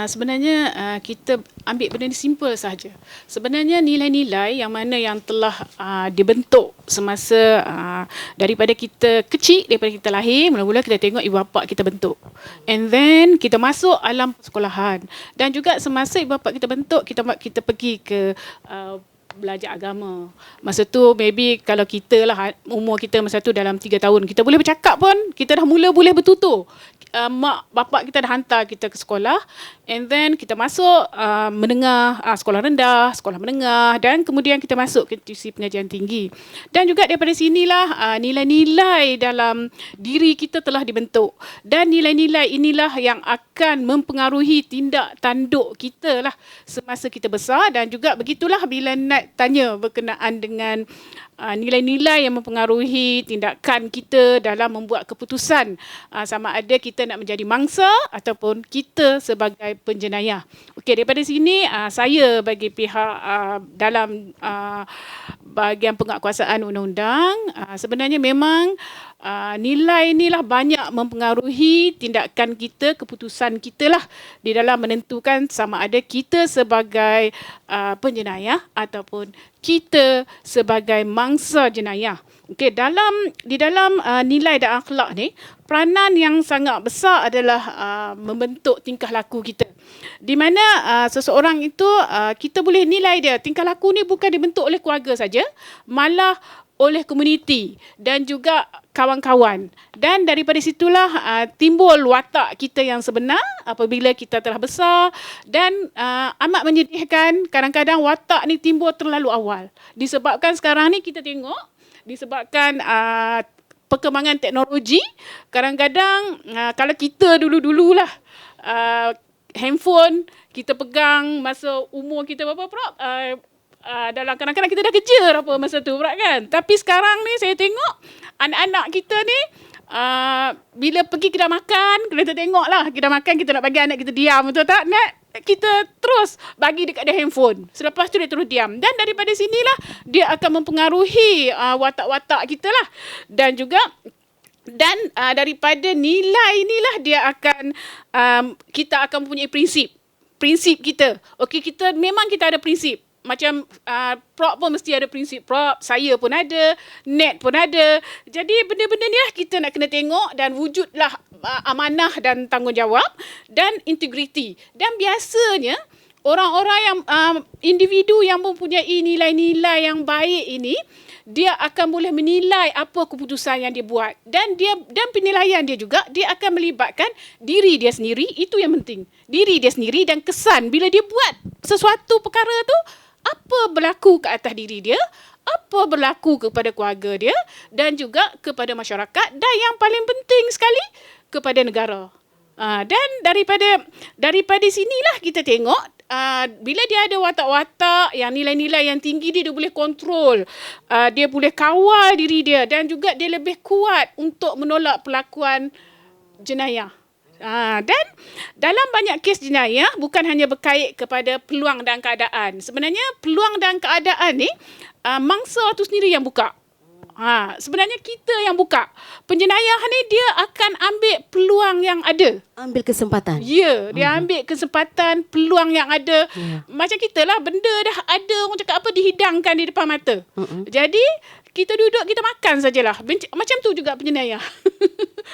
sebenarnya kita ambil benda ni simple sahaja. Sebenarnya nilai-nilai yang mana yang telah dibentuk semasa daripada kita kecil, daripada kita lahir, mula-mula kita tengok ibu bapa kita bentuk. And then kita masuk alam sekolahan. Dan juga semasa ibu bapa kita bentuk, kita pergi ke belajar agama. Masa tu maybe kalau kita lah umur kita masa tu dalam 3 tahun, kita boleh bercakap pun, kita dah mula boleh bertutur. Mak bapak kita dah hantar kita ke sekolah, and then kita masuk menengah, sekolah rendah, sekolah menengah, dan kemudian kita masuk ke institusi pengajian tinggi. Dan juga daripada sinilah nilai-nilai dalam diri kita telah dibentuk, dan nilai-nilai inilah yang akan mempengaruhi tindak tanduk kita lah semasa kita besar. Dan juga begitulah bila nak tanya berkenaan dengan nilai-nilai yang mempengaruhi tindakan kita dalam membuat keputusan, sama ada kita nak menjadi mangsa ataupun kita sebagai penjenayah. Okey, daripada sini saya bagi pihak dalam bahagian penguatkuasaan undang-undang, sebenarnya memang nilai inilah banyak mempengaruhi tindakan kita, keputusan kita lah di dalam menentukan sama ada kita sebagai penjenayah ataupun kita sebagai mangsa jenayah. Okey, di dalam nilai dan akhlak ni, peranan yang sangat besar adalah membentuk tingkah laku kita. Di mana seseorang itu kita boleh nilai dia, tingkah laku ni bukan dibentuk oleh keluarga saja, malah oleh komuniti dan juga kawan-kawan. Dan daripada situlah timbul watak kita yang sebenar apabila kita telah besar. Dan amat menyedihkan kadang-kadang watak ni timbul terlalu awal. Disebabkan sekarang ni kita tengok, disebabkan perkembangan teknologi, kadang-kadang kalau kita dulu-dululah handphone kita pegang masa umur kita berapa Prof? Dalam kadang-kadang kita dah kerja apa masa tu Prof kan. Tapi sekarang ni saya tengok anak-anak kita ni bila pergi kedai makan, kita tengoklah kedai makan kita nak bagi anak kita diam, betul tak? Kita terus bagi dekat dia handphone. Selepas tu dia terus diam. Dan daripada sinilah dia akan mempengaruhi watak-watak kita lah. Dan juga daripada nilai inilah dia akan kita akan mempunyai prinsip kita. Okey, kita ada prinsip. Macam Prop pun mesti ada prinsip Prop, saya pun ada, Net pun ada. Jadi benda-benda ni lah kita nak kena tengok dan wujudlah amanah dan tanggungjawab dan integriti. Dan biasanya orang-orang yang individu yang mempunyai nilai-nilai yang baik ini, dia akan boleh menilai apa keputusan yang dia buat. Dan penilaian dia juga, dia akan melibatkan diri dia sendiri. Itu yang penting. Diri dia sendiri dan kesan bila dia buat sesuatu perkara tu, apa berlaku ke atas diri dia, apa berlaku kepada keluarga dia dan juga kepada masyarakat, dan yang paling penting sekali kepada negara. Dan daripada sinilah kita tengok bila dia ada watak-watak yang nilai-nilai yang tinggi, dia boleh kontrol, dia boleh kawal diri dia dan juga dia lebih kuat untuk menolak pelakuan jenayah. Dan dalam banyak kes jenayah bukan hanya berkait kepada peluang dan keadaan. Sebenarnya peluang dan keadaan ni mangsa tu sendiri yang buka. Sebenarnya kita yang buka. Penjenayah ni dia akan ambil peluang yang ada. Ambil kesempatan. Ya, dia ambil kesempatan, peluang yang ada. Macam kita lah, benda dah ada, orang cakap apa, dihidangkan di depan mata. Jadi kita duduk, kita makan sajalah. Macam tu juga penjenayah.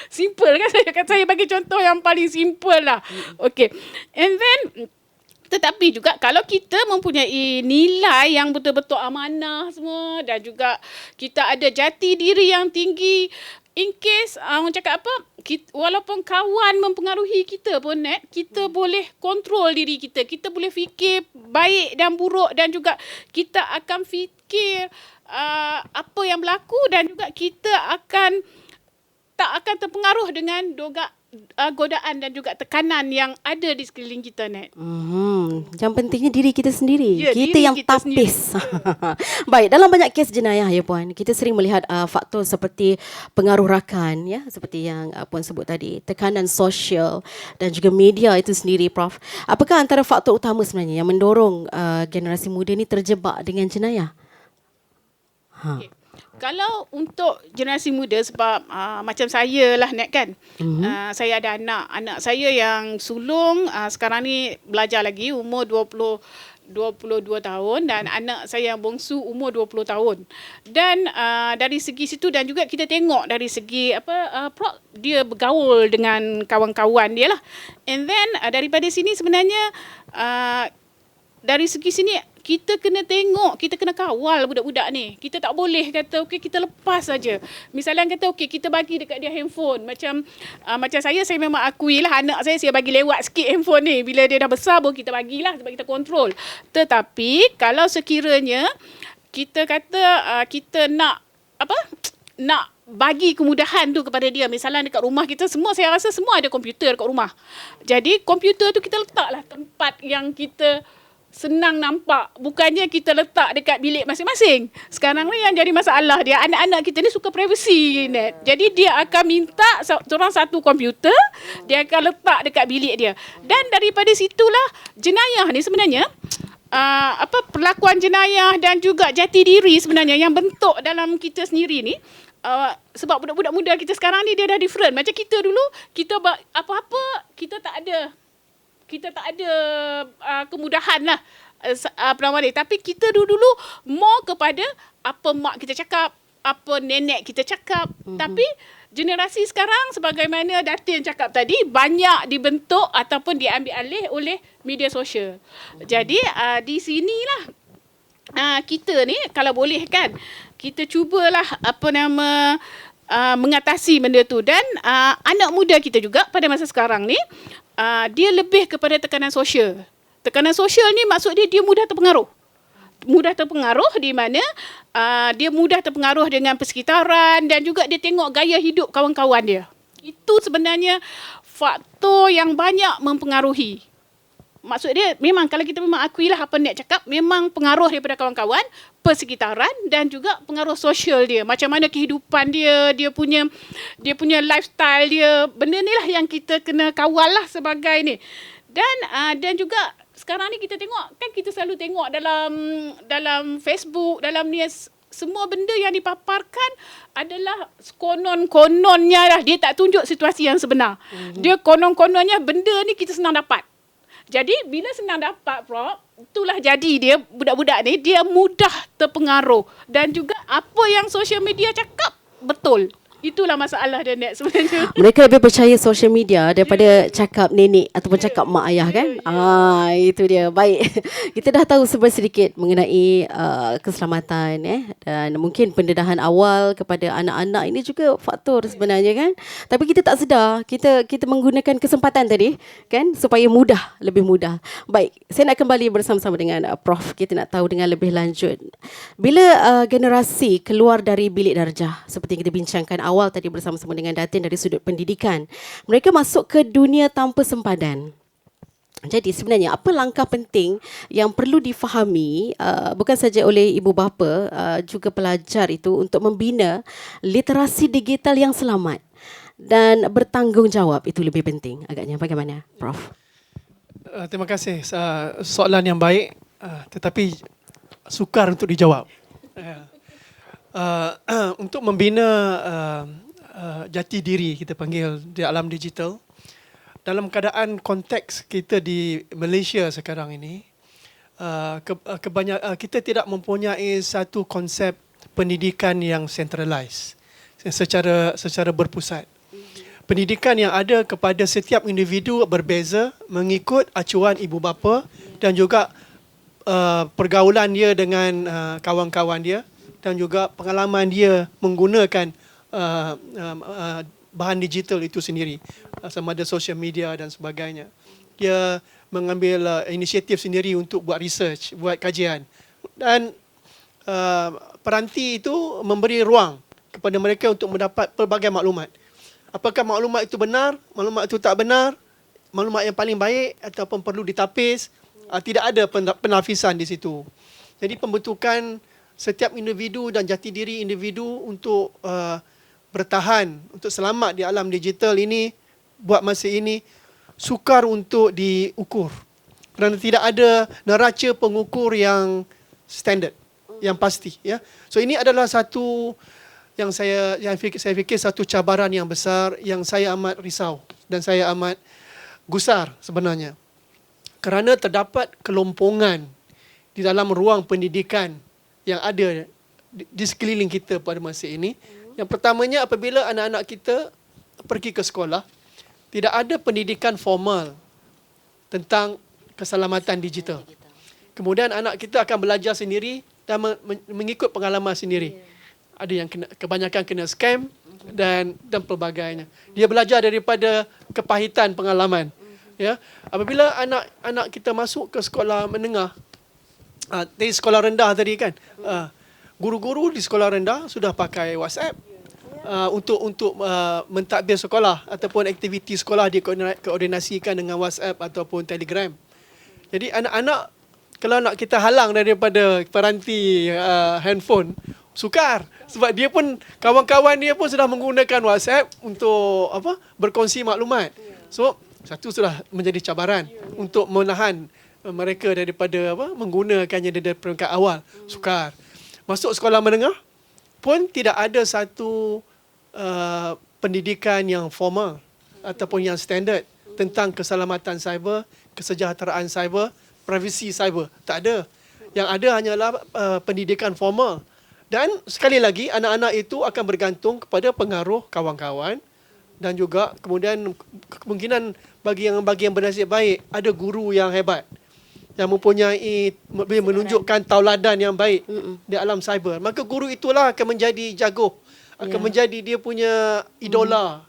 Simple kan, saya bagi contoh yang paling simple lah. Okay. And then tetapi juga kalau kita mempunyai nilai yang betul-betul amanah semua dan juga kita ada jati diri yang tinggi, in case orang cakap apa, walaupun kawan mempengaruhi kita pun kita boleh kontrol diri kita. Kita boleh fikir baik dan buruk dan juga kita akan fikir apa yang berlaku dan juga kita tak akan terpengaruh dengan godaan dan juga tekanan yang ada di sekeliling kita, Net. Yang pentingnya diri kita sendiri. Ya, kita yang kita tapis. Baik, dalam banyak kes jenayah ya Puan, kita sering melihat faktor seperti pengaruh rakan ya, seperti yang Puan sebut tadi, tekanan sosial dan juga media itu sendiri, Prof. Apakah antara faktor utama sebenarnya yang mendorong generasi muda ni terjebak dengan jenayah? Okay. Kalau untuk generasi muda, sebab macam saya lah Net kan, saya ada anak saya yang sulung sekarang ni belajar lagi, umur 22 tahun, dan anak saya yang bongsu umur 20 tahun. Dan dari segi situ dan juga kita tengok dari segi dia bergaul dengan kawan-kawan dia lah. And then daripada sini sebenarnya dari segi sini kita kena tengok, kita kena kawal budak-budak ni. Kita tak boleh kata okey kita lepas saja. Misalnya kata okey kita bagi dekat dia handphone. Macam saya memang akuilah anak saya bagi lewat sikit handphone ni. Bila dia dah besar baru kita bagilah sebab kita kontrol. Tetapi kalau sekiranya kita kata kita nak bagi kemudahan tu kepada dia. Misalnya dekat rumah kita saya rasa semua ada komputer dekat rumah. Jadi komputer tu kita letaklah tempat yang kita senang nampak. Bukannya kita letak dekat bilik masing-masing. Sekarang ni yang jadi masalah dia, anak-anak kita ni suka privacy, Net. Jadi dia akan minta orang satu komputer, dia akan letak dekat bilik dia. Dan daripada situlah jenayah ni sebenarnya perlakuan jenayah dan juga jati diri sebenarnya yang bentuk dalam kita sendiri ni sebab budak-budak muda kita sekarang ni dia dah different. Macam kita dulu, kita apa-apa kita tak ada kemudahan lah Pramali. Tapi kita dulu more kepada apa mak kita cakap, apa nenek kita cakap. Tapi generasi sekarang sebagaimana Datin cakap tadi, banyak dibentuk ataupun diambil alih oleh media sosial. Jadi di sinilah kita ni kalau boleh kan, kita cubalah mengatasi benda tu. Dan anak muda kita juga pada masa sekarang ni, dia lebih kepada tekanan sosial. Tekanan sosial ni maksud dia mudah terpengaruh. Mudah terpengaruh di mana dia mudah terpengaruh dengan persekitaran dan juga dia tengok gaya hidup kawan-kawan dia. Itu sebenarnya faktor yang banyak mempengaruhi. Maksud dia memang kalau kita memang akuilah apa Nek cakap, memang pengaruh daripada kawan-kawan, persekitaran dan juga pengaruh sosial dia. Macam mana kehidupan dia punya lifestyle dia. Benda ni lah yang kita kena kawal lah sebagai ni. Dan juga sekarang ni kita tengok, kan kita selalu tengok dalam Facebook, dalam ni semua benda yang dipaparkan adalah konon-kononnya lah. Dia tak tunjuk situasi yang sebenar. Dia konon-kononnya benda ni kita senang dapat. Jadi bila senang dapat, Prof, itulah jadi dia budak-budak ni dia mudah terpengaruh dan juga apa yang social media cakap betul. Itulah masalah dia Nek sebenarnya. Mereka lebih percaya social media daripada cakap nenek ataupun cakap mak ayah kan. Itu dia. Baik. Kita dah tahu sedikit mengenai keselamatan dan mungkin pendedahan awal kepada anak-anak ini juga faktor sebenarnya kan. Tapi kita tak sedar. Kita menggunakan kesempatan tadi kan supaya lebih mudah. Baik, saya nak kembali bersama-sama dengan Prof. Kita nak tahu dengan lebih lanjut. Bila generasi keluar dari bilik darjah seperti yang kita bincangkan awal tadi bersama-sama dengan Datin dari sudut pendidikan, mereka masuk ke dunia tanpa sempadan. Jadi sebenarnya apa langkah penting yang perlu difahami bukan saja oleh ibu bapa, juga pelajar itu untuk membina literasi digital yang selamat dan bertanggungjawab? Itu lebih penting agaknya. Bagaimana, Prof? Terima kasih. Soalan yang baik, tetapi sukar untuk dijawab. Untuk membina jati diri, kita panggil, di alam digital, dalam keadaan konteks kita di Malaysia sekarang ini, kita tidak mempunyai satu konsep pendidikan yang centralized secara berpusat. Pendidikan yang ada kepada setiap individu berbeza mengikut acuan ibu bapa dan juga pergaulan dia dengan kawan-kawan dia dan juga pengalaman dia menggunakan bahan digital itu sendiri, sama ada social media dan sebagainya. Dia mengambil inisiatif sendiri untuk buat research, buat kajian. Dan peranti itu memberi ruang kepada mereka untuk mendapat pelbagai maklumat. Apakah maklumat itu benar, maklumat itu tak benar, maklumat yang paling baik ataupun perlu ditapis, tidak ada penafisan di situ. Jadi pembentukan setiap individu dan jati diri individu untuk bertahan, untuk selamat di alam digital ini, buat masa ini, sukar untuk diukur. Kerana tidak ada neraca pengukur yang standard, yang pasti. Ya. So ini adalah satu yang saya fikir satu cabaran yang besar yang saya amat risau dan saya amat gusar sebenarnya. Kerana terdapat kelompongan di dalam ruang pendidikan yang ada di sekeliling kita pada masa ini. Yang pertamanya, apabila anak-anak kita pergi ke sekolah, tidak ada pendidikan formal tentang keselamatan digital. Kemudian anak kita akan belajar sendiri dan mengikut pengalaman sendiri. Ada yang kebanyakan kena scam dan pelbagainya. Dia belajar daripada kepahitan pengalaman. Ya, apabila anak kita masuk ke sekolah menengah, di sekolah rendah tadi kan, guru-guru di sekolah rendah sudah pakai WhatsApp untuk mentadbir sekolah ataupun aktiviti sekolah dikoordinasikan dengan WhatsApp ataupun Telegram. Jadi anak-anak, kalau nak kita halang daripada peranti handphone, sukar. Sebab dia pun, kawan-kawan dia pun sudah menggunakan WhatsApp untuk berkongsi maklumat. So satu sudah menjadi cabaran untuk menahan mereka daripada menggunakannya dari peringkat awal. Sukar. Masuk sekolah menengah, pun tidak ada satu pendidikan yang formal ataupun yang standard tentang keselamatan cyber, kesejahteraan cyber, privasi cyber. Tak ada. Yang ada hanyalah pendidikan formal. Dan sekali lagi, anak-anak itu akan bergantung kepada pengaruh kawan-kawan dan juga kemudian kemungkinan bagi yang bernasib baik, ada guru yang hebat yang mempunyai menunjukkan tauladan yang baik di alam cyber. Maka guru itulah akan menjadi jago, akan menjadi dia punya idola.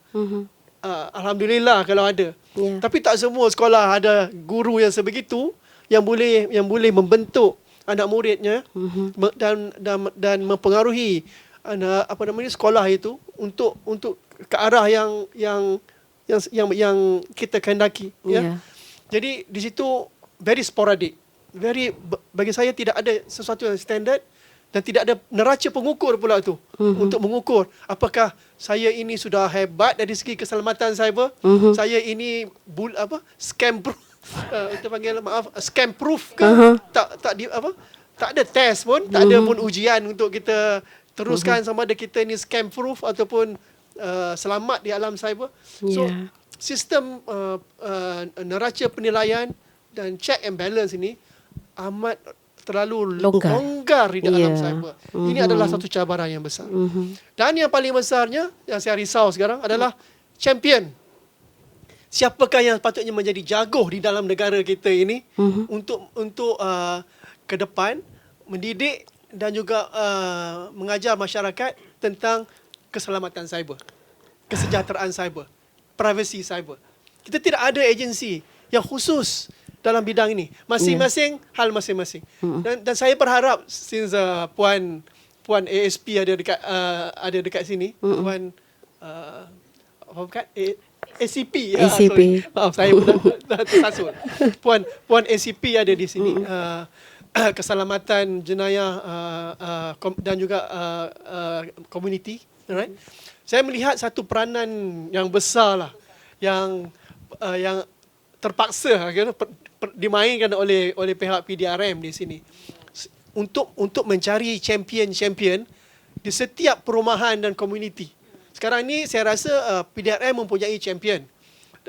Alhamdulillah kalau ada. Tapi tak semua sekolah ada guru yang sebegitu yang boleh membentuk anak muridnya dan mempengaruhi sekolah itu untuk ke arah yang kita kehendaki. Jadi di situ very sporadic, bagi saya tidak ada sesuatu yang standard dan tidak ada neraca pengukur pula tu untuk mengukur apakah saya ini sudah hebat dari segi keselamatan cyber, saya ini scam proof, kita panggil scam proof ke, tak ada test pun, tak ada pun ujian untuk kita teruskan sama ada kita ni scam proof ataupun selamat di alam cyber. So sistem neraca penilaian dan check and balance ini amat terlalu longgar di dalam cyber. Ini adalah satu cabaran yang besar. Dan yang paling besarnya yang saya risau sekarang adalah champion. Siapakah yang patutnya menjadi jago di dalam negara kita ini untuk ke depan mendidik dan juga mengajar masyarakat tentang keselamatan cyber, kesejahteraan cyber, privasi cyber. Kita tidak ada agensi yang khusus dalam bidang ini. Masing-masing hal masing-masing. Dan saya berharap since puan ASP ada dekat sini, puan ACP. ACP. Maaf, saya dah tersasul. Puan ACP ada di sini. Keselamatan jenayah dan juga community. Alright. Saya melihat satu peranan yang besar lah yang terpaksa dimainkan oleh pihak PDRM di sini untuk mencari champion di setiap perumahan dan komuniti. Sekarang ni saya rasa PDRM mempunyai champion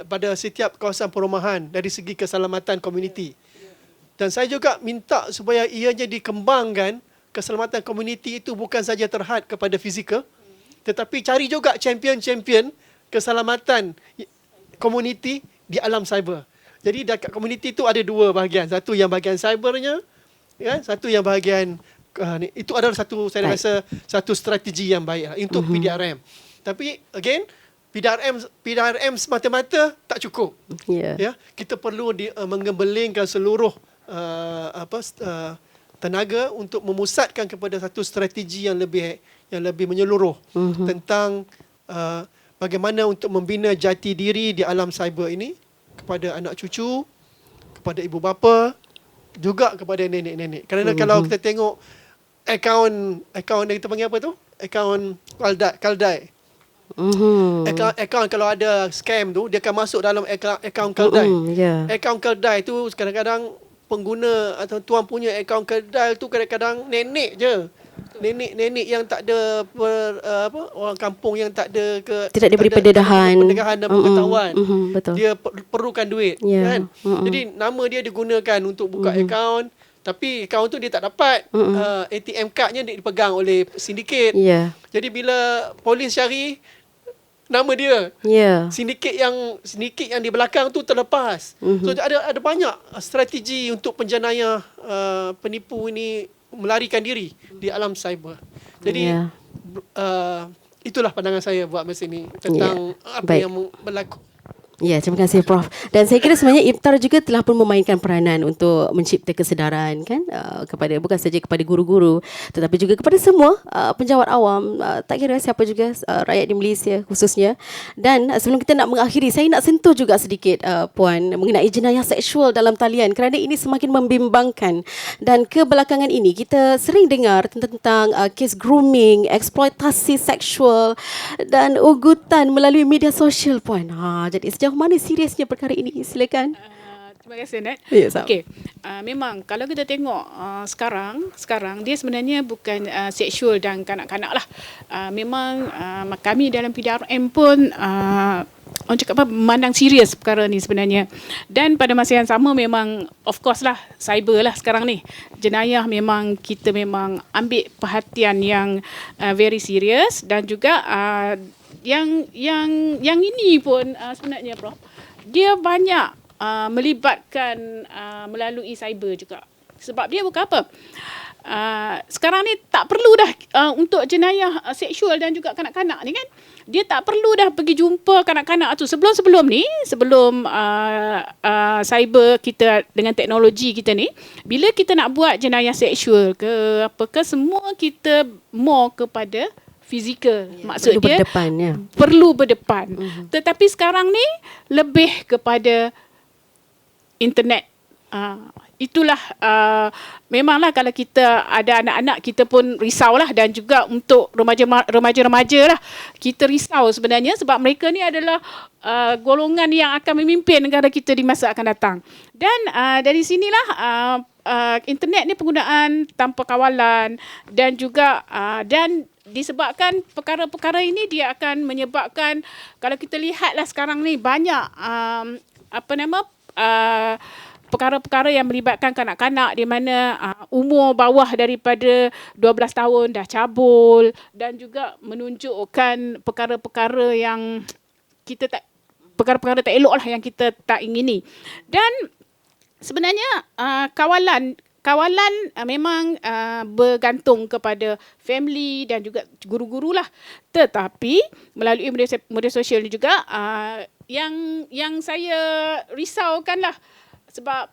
pada setiap kawasan perumahan dari segi keselamatan komuniti. Dan saya juga minta supaya ianya dikembangkan, keselamatan komuniti itu bukan saja terhad kepada fizikal, tetapi cari juga champion-champion keselamatan komuniti di alam cyber. Jadi dekat komuniti itu ada dua bahagian. Satu yang bahagian cybernya, satu yang bahagian itu adalah saya rasa satu strategi yang baik untuk PDRM. Tapi again, PDRM semata-mata tak cukup. Kita perlu menggembelingkan seluruh tenaga untuk memusatkan kepada satu strategi yang lebih menyeluruh tentang bagaimana untuk membina jati diri di alam cyber ini kepada anak cucu, kepada ibu bapa, juga kepada nenek-nenek. Kerana kalau kita tengok akaun yang kita panggil apa tu? Akaun Kaldai. Akaun kalau ada scam tu, dia akan masuk dalam akaun Kaldai. Akaun Kaldai tu kadang-kadang pengguna atau tuan punya akaun Kaldai tu kadang-kadang nenek je. Nenek yang tak ada orang kampung yang tak ada tidak diberi pendedahan dan pengetahuan. Betul. Dia perlukan duit kan. Jadi nama dia digunakan untuk buka akaun, tapi akaun tu dia tak dapat. ATM cardnya dia dipegang oleh sindiket. Jadi bila polis cari nama dia, sindiket yang di belakang tu terlepas. So ada banyak strategi untuk penjenayah penipu ini melarikan diri di alam cyber. Jadi itulah pandangan saya buat masa ini tentang apa yang berlaku. Ya, terima kasih Prof. Dan saya kira sebenarnya Iftar juga telah pun memainkan peranan untuk mencipta kesedaran kan kepada bukan saja kepada guru-guru tetapi juga kepada semua penjawat awam, tak kira siapa juga rakyat di Malaysia khususnya. Dan sebelum kita nak mengakhiri, saya nak sentuh juga sedikit Puan mengenai jenayah seksual dalam talian kerana ini semakin membimbangkan dan kebelakangan ini kita sering dengar tentang kes grooming, eksploitasi seksual dan ugutan melalui media sosial Puan. Jadi sejauh mana seriusnya perkara ini? Silakan. Terima kasih Nat. Ya, sama. Okey. Memang kalau kita tengok sekarang dia sebenarnya bukan seksual dan kanak-kanak lah. Memang kami dalam PDRM pun orang cakap apa, memandang serius perkara ni sebenarnya. Dan pada masa yang sama memang of course lah cyber lah sekarang ni. Jenayah memang kita memang ambil perhatian yang very serius dan juga yang ini pun sebenarnya Prof, dia banyak melibatkan melalui cyber juga. Sebab dia bukan apa, sekarang ni tak perlu dah untuk jenayah seksual dan juga kanak-kanak ni kan, dia tak perlu dah pergi jumpa kanak-kanak tu. Sebelum cyber kita dengan teknologi kita ni, bila kita nak buat jenayah seksual ke apa ke, semua kita more kepada fizikal. Maksud dia perlu berdepan. Tetapi sekarang ni lebih kepada internet. Itulah memanglah kalau kita ada anak-anak, kita pun risaulah, dan juga untuk remaja-remaja lah, kita risau sebenarnya sebab mereka ni adalah golongan yang akan memimpin negara kita di masa akan datang. Dan dari sinilah internet ni penggunaan tanpa kawalan, dan juga dan disebabkan perkara-perkara ini dia akan menyebabkan, kalau kita lihatlah sekarang ni banyak perkara-perkara yang melibatkan kanak-kanak di mana umur bawah daripada 12 tahun dah cabul, dan juga menunjukkan perkara-perkara yang kita tak, perkara-perkara tak elok lah yang kita tak ingini. Dan sebenarnya kawalan memang bergantung kepada family dan juga guru-guru lah. Tetapi melalui media sosial ni juga yang saya risaukan lah. Sebab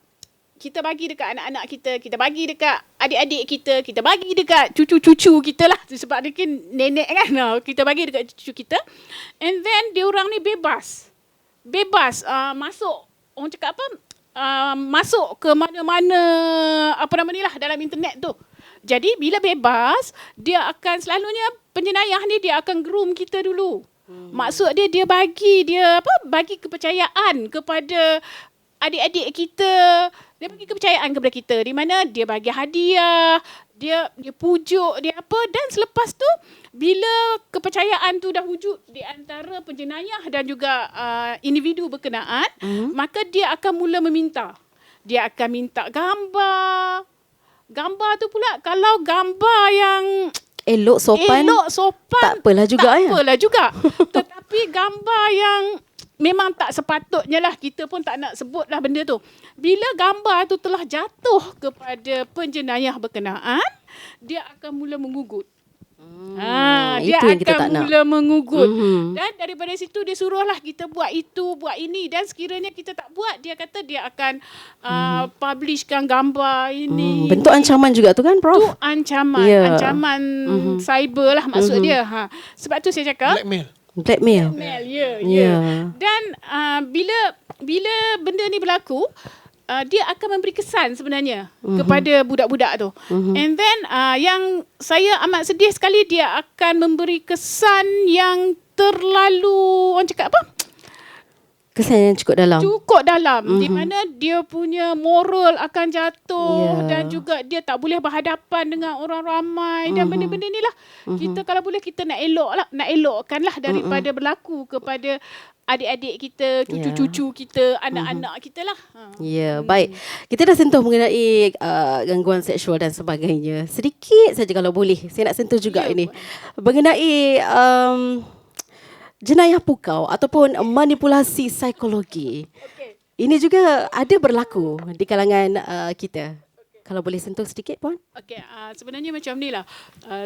kita bagi dekat anak-anak kita, kita bagi dekat adik-adik kita, kita bagi dekat cucu-cucu kita lah. Sebab dia kan nenek kan, kita bagi dekat cucu kita. And then dia orang ni bebas masuk, orang cakap apa, masuk ke mana-mana dalam internet tu. Jadi bila bebas, dia akan selalunya penjenayah ni dia akan groom kita dulu. Maksud dia bagi kepercayaan kepada adik-adik kita, dia bagi kepercayaan kepada kita, di mana dia bagi hadiah, dia pujuk, dia apa, dan selepas tu bila kepercayaan tu dah wujud di antara penjenayah dan juga individu berkenaan, maka dia akan mula meminta. Dia akan minta gambar tu pula, kalau gambar yang elok sopan tak apalah juga. Tetapi gambar yang memang tak sepatutnya lah, kita pun tak nak sebut lah benda tu. Bila gambar tu telah jatuh kepada penjenayah berkenaan, dia akan mula mengugut. Dia akan mula mengugut. Dan daripada situ dia suruhlah kita buat itu, buat ini, dan sekiranya kita tak buat, dia kata dia akan publishkan gambar ini. Bentuk ancaman juga tu kan, Prof? Tu ancaman, ancaman cyber lah maksud dia. Sebab tu saya cakap Blackmail. Dan bila benda ni berlaku, dia akan memberi kesan sebenarnya kepada budak-budak tu. And then yang saya amat sedih sekali, dia akan memberi kesan yang terlalu, orang cakap apa? Kesan yang cukup dalam. Di mana dia punya moral akan jatuh, dan juga dia tak boleh berhadapan dengan orang ramai, dan benda-benda ni lah. Kita kalau boleh, kita nak elokkan lah daripada berlaku kepada adik-adik kita, cucu-cucu kita, anak-anak kita lah. Baik. Kita dah sentuh mengenai gangguan seksual dan sebagainya. Sedikit saja kalau boleh, saya nak sentuh juga ini. Mengenai jenayah pukau ataupun manipulasi psikologi. Ini juga ada berlaku di kalangan kita. Kalau boleh sentuh sedikit, Puan. Sebenarnya macam ni lah.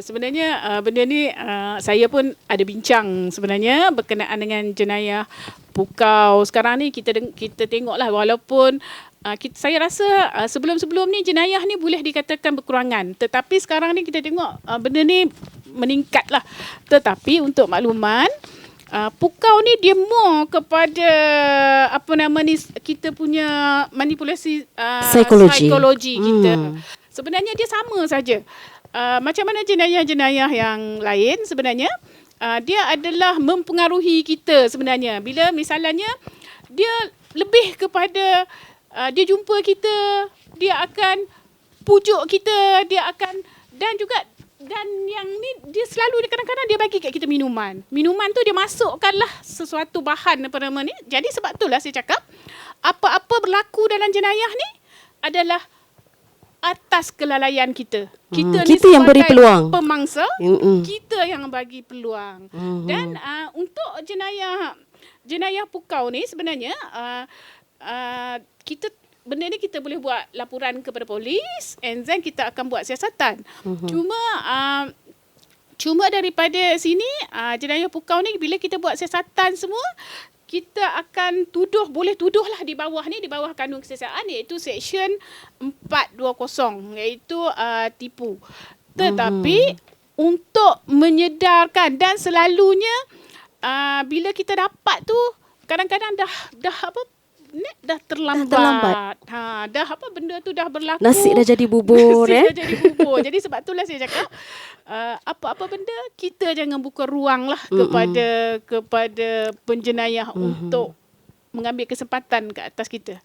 Sebenarnya benda ni saya pun ada bincang sebenarnya berkenaan dengan jenayah pukau. Sekarang ni kita tengok lah, walaupun saya rasa sebelum-sebelum ni jenayah ni boleh dikatakan berkurangan. Tetapi sekarang ni kita tengok benda ni meningkat lah. Tetapi untuk makluman, pukau ni dia more kepada kita punya manipulasi psikologi kita. Sebenarnya dia sama saja. Macam mana jenayah-jenayah yang lain sebenarnya, dia adalah mempengaruhi kita sebenarnya. Bila misalnya dia lebih kepada dia jumpa kita, dia akan pujuk kita, dia akan dan yang ni dia selalu kadang-kadang dia bagi kat kita minuman. Minuman tu dia masukkanlah sesuatu bahan apa nama ni. Jadi sebab itulah saya cakap apa-apa berlaku dalam jenayah ni adalah atas kelalaian kita. Kita ni kita yang beri peluang. Pemangsa, kita yang bagi peluang. Dan untuk jenayah pukau ni sebenarnya benda ni kita boleh buat laporan kepada polis and then kita akan buat siasatan. Cuma daripada sini jenayah pukau ni bila kita buat siasatan semua, kita akan boleh tuduhlah di bawah kanun kesiasaan iaitu Seksyen 420 iaitu tipu. Tetapi untuk menyedarkan dan selalunya bila kita dapat tu kadang-kadang dah terlambat. Benda tu dah berlaku. Nasi dah jadi bubur. Dah jadi bubur. Jadi sebab itulah saya cakap apa-apa benda kita jangan buka ruang lah kepada penjenayah untuk mengambil kesempatan ke atas kita.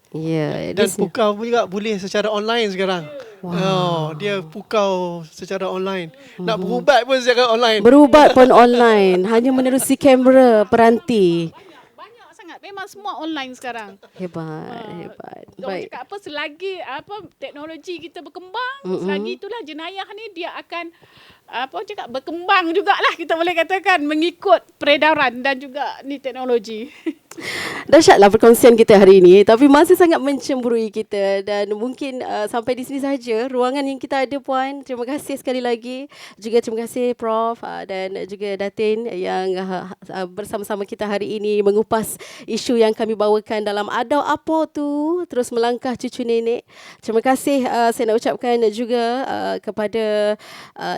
Dan pukau pun juga boleh secara online sekarang. Dia pukau secara online. Nak berubat pun secara online. Berubat pun online. Hanya menerusi kamera peranti. Memang semua online sekarang. Hebat. Baik. Cakap selagi teknologi kita berkembang, selagi itulah jenayah ni dia akan berkembang jugalah kita boleh katakan mengikut peredaran dan juga ni teknologi. Dahsyatlah perkongsian kita hari ini, tapi masih sangat mencemburui kita dan mungkin sampai di sini saja ruangan yang kita ada, Puan. Terima kasih sekali lagi. Juga terima kasih Prof dan juga Datin yang bersama-sama kita hari ini mengupas isu yang kami bawakan dalam Adau Apa Tu Terus Melangkah Cucu Nenek. Terima kasih saya nak ucapkan juga kepada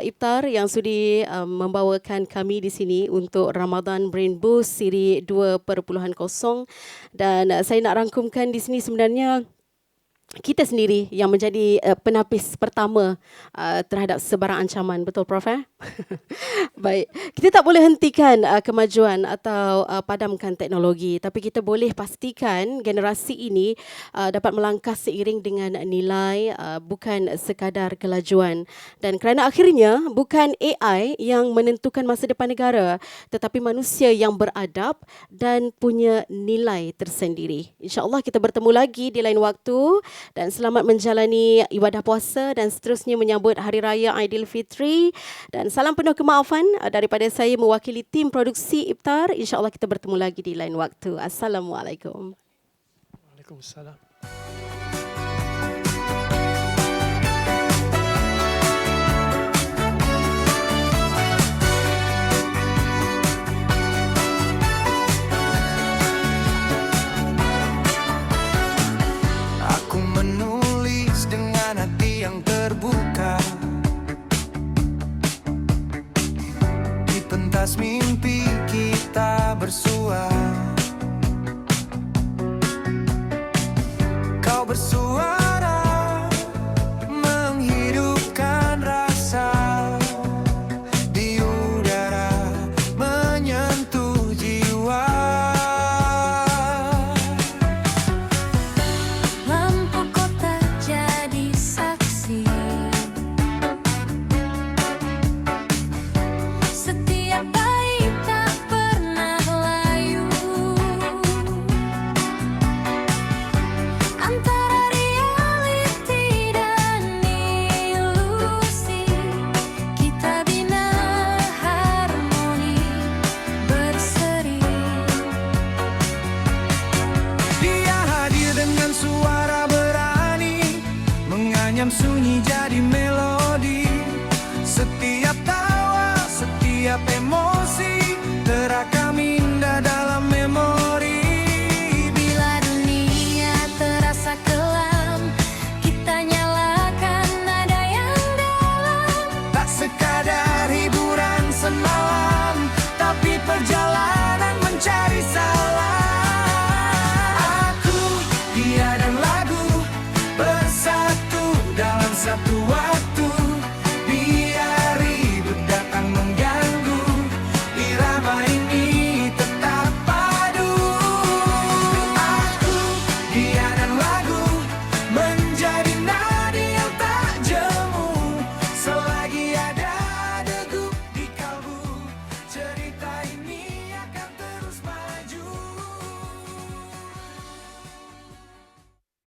Iftar yang sudi membawakan kami di sini untuk Ramadan Brain Boost siri 2.0. Dan saya nak rangkumkan di sini sebenarnya kita sendiri yang menjadi penapis pertama terhadap sebarang ancaman. Betul, Prof? Baik. Kita tak boleh hentikan kemajuan atau padamkan teknologi, tapi kita boleh pastikan generasi ini dapat melangkah seiring dengan nilai, bukan sekadar kelajuan. Dan kerana akhirnya bukan AI yang menentukan masa depan negara, tetapi manusia yang beradab dan punya nilai tersendiri. InsyaAllah kita bertemu lagi di lain waktu. Dan selamat menjalani ibadah puasa dan seterusnya menyambut Hari Raya Aidilfitri. Dan salam penuh kemaafan daripada saya mewakili tim produksi Iftar. InsyaAllah kita bertemu lagi di lain waktu. Assalamualaikum. Waalaikumsalam. Yang terbuka di pentas mimpi kita bersua. Kau bersuara menghidupkan rasa di udara menyentuh jiwa. Lampu kota jadi setiap bayi tak pernah layu antara realiti dan ilusi. Kita bina harmoni berseri. Dia hadir dengan suara berani menganyam sunyi jadi melodi.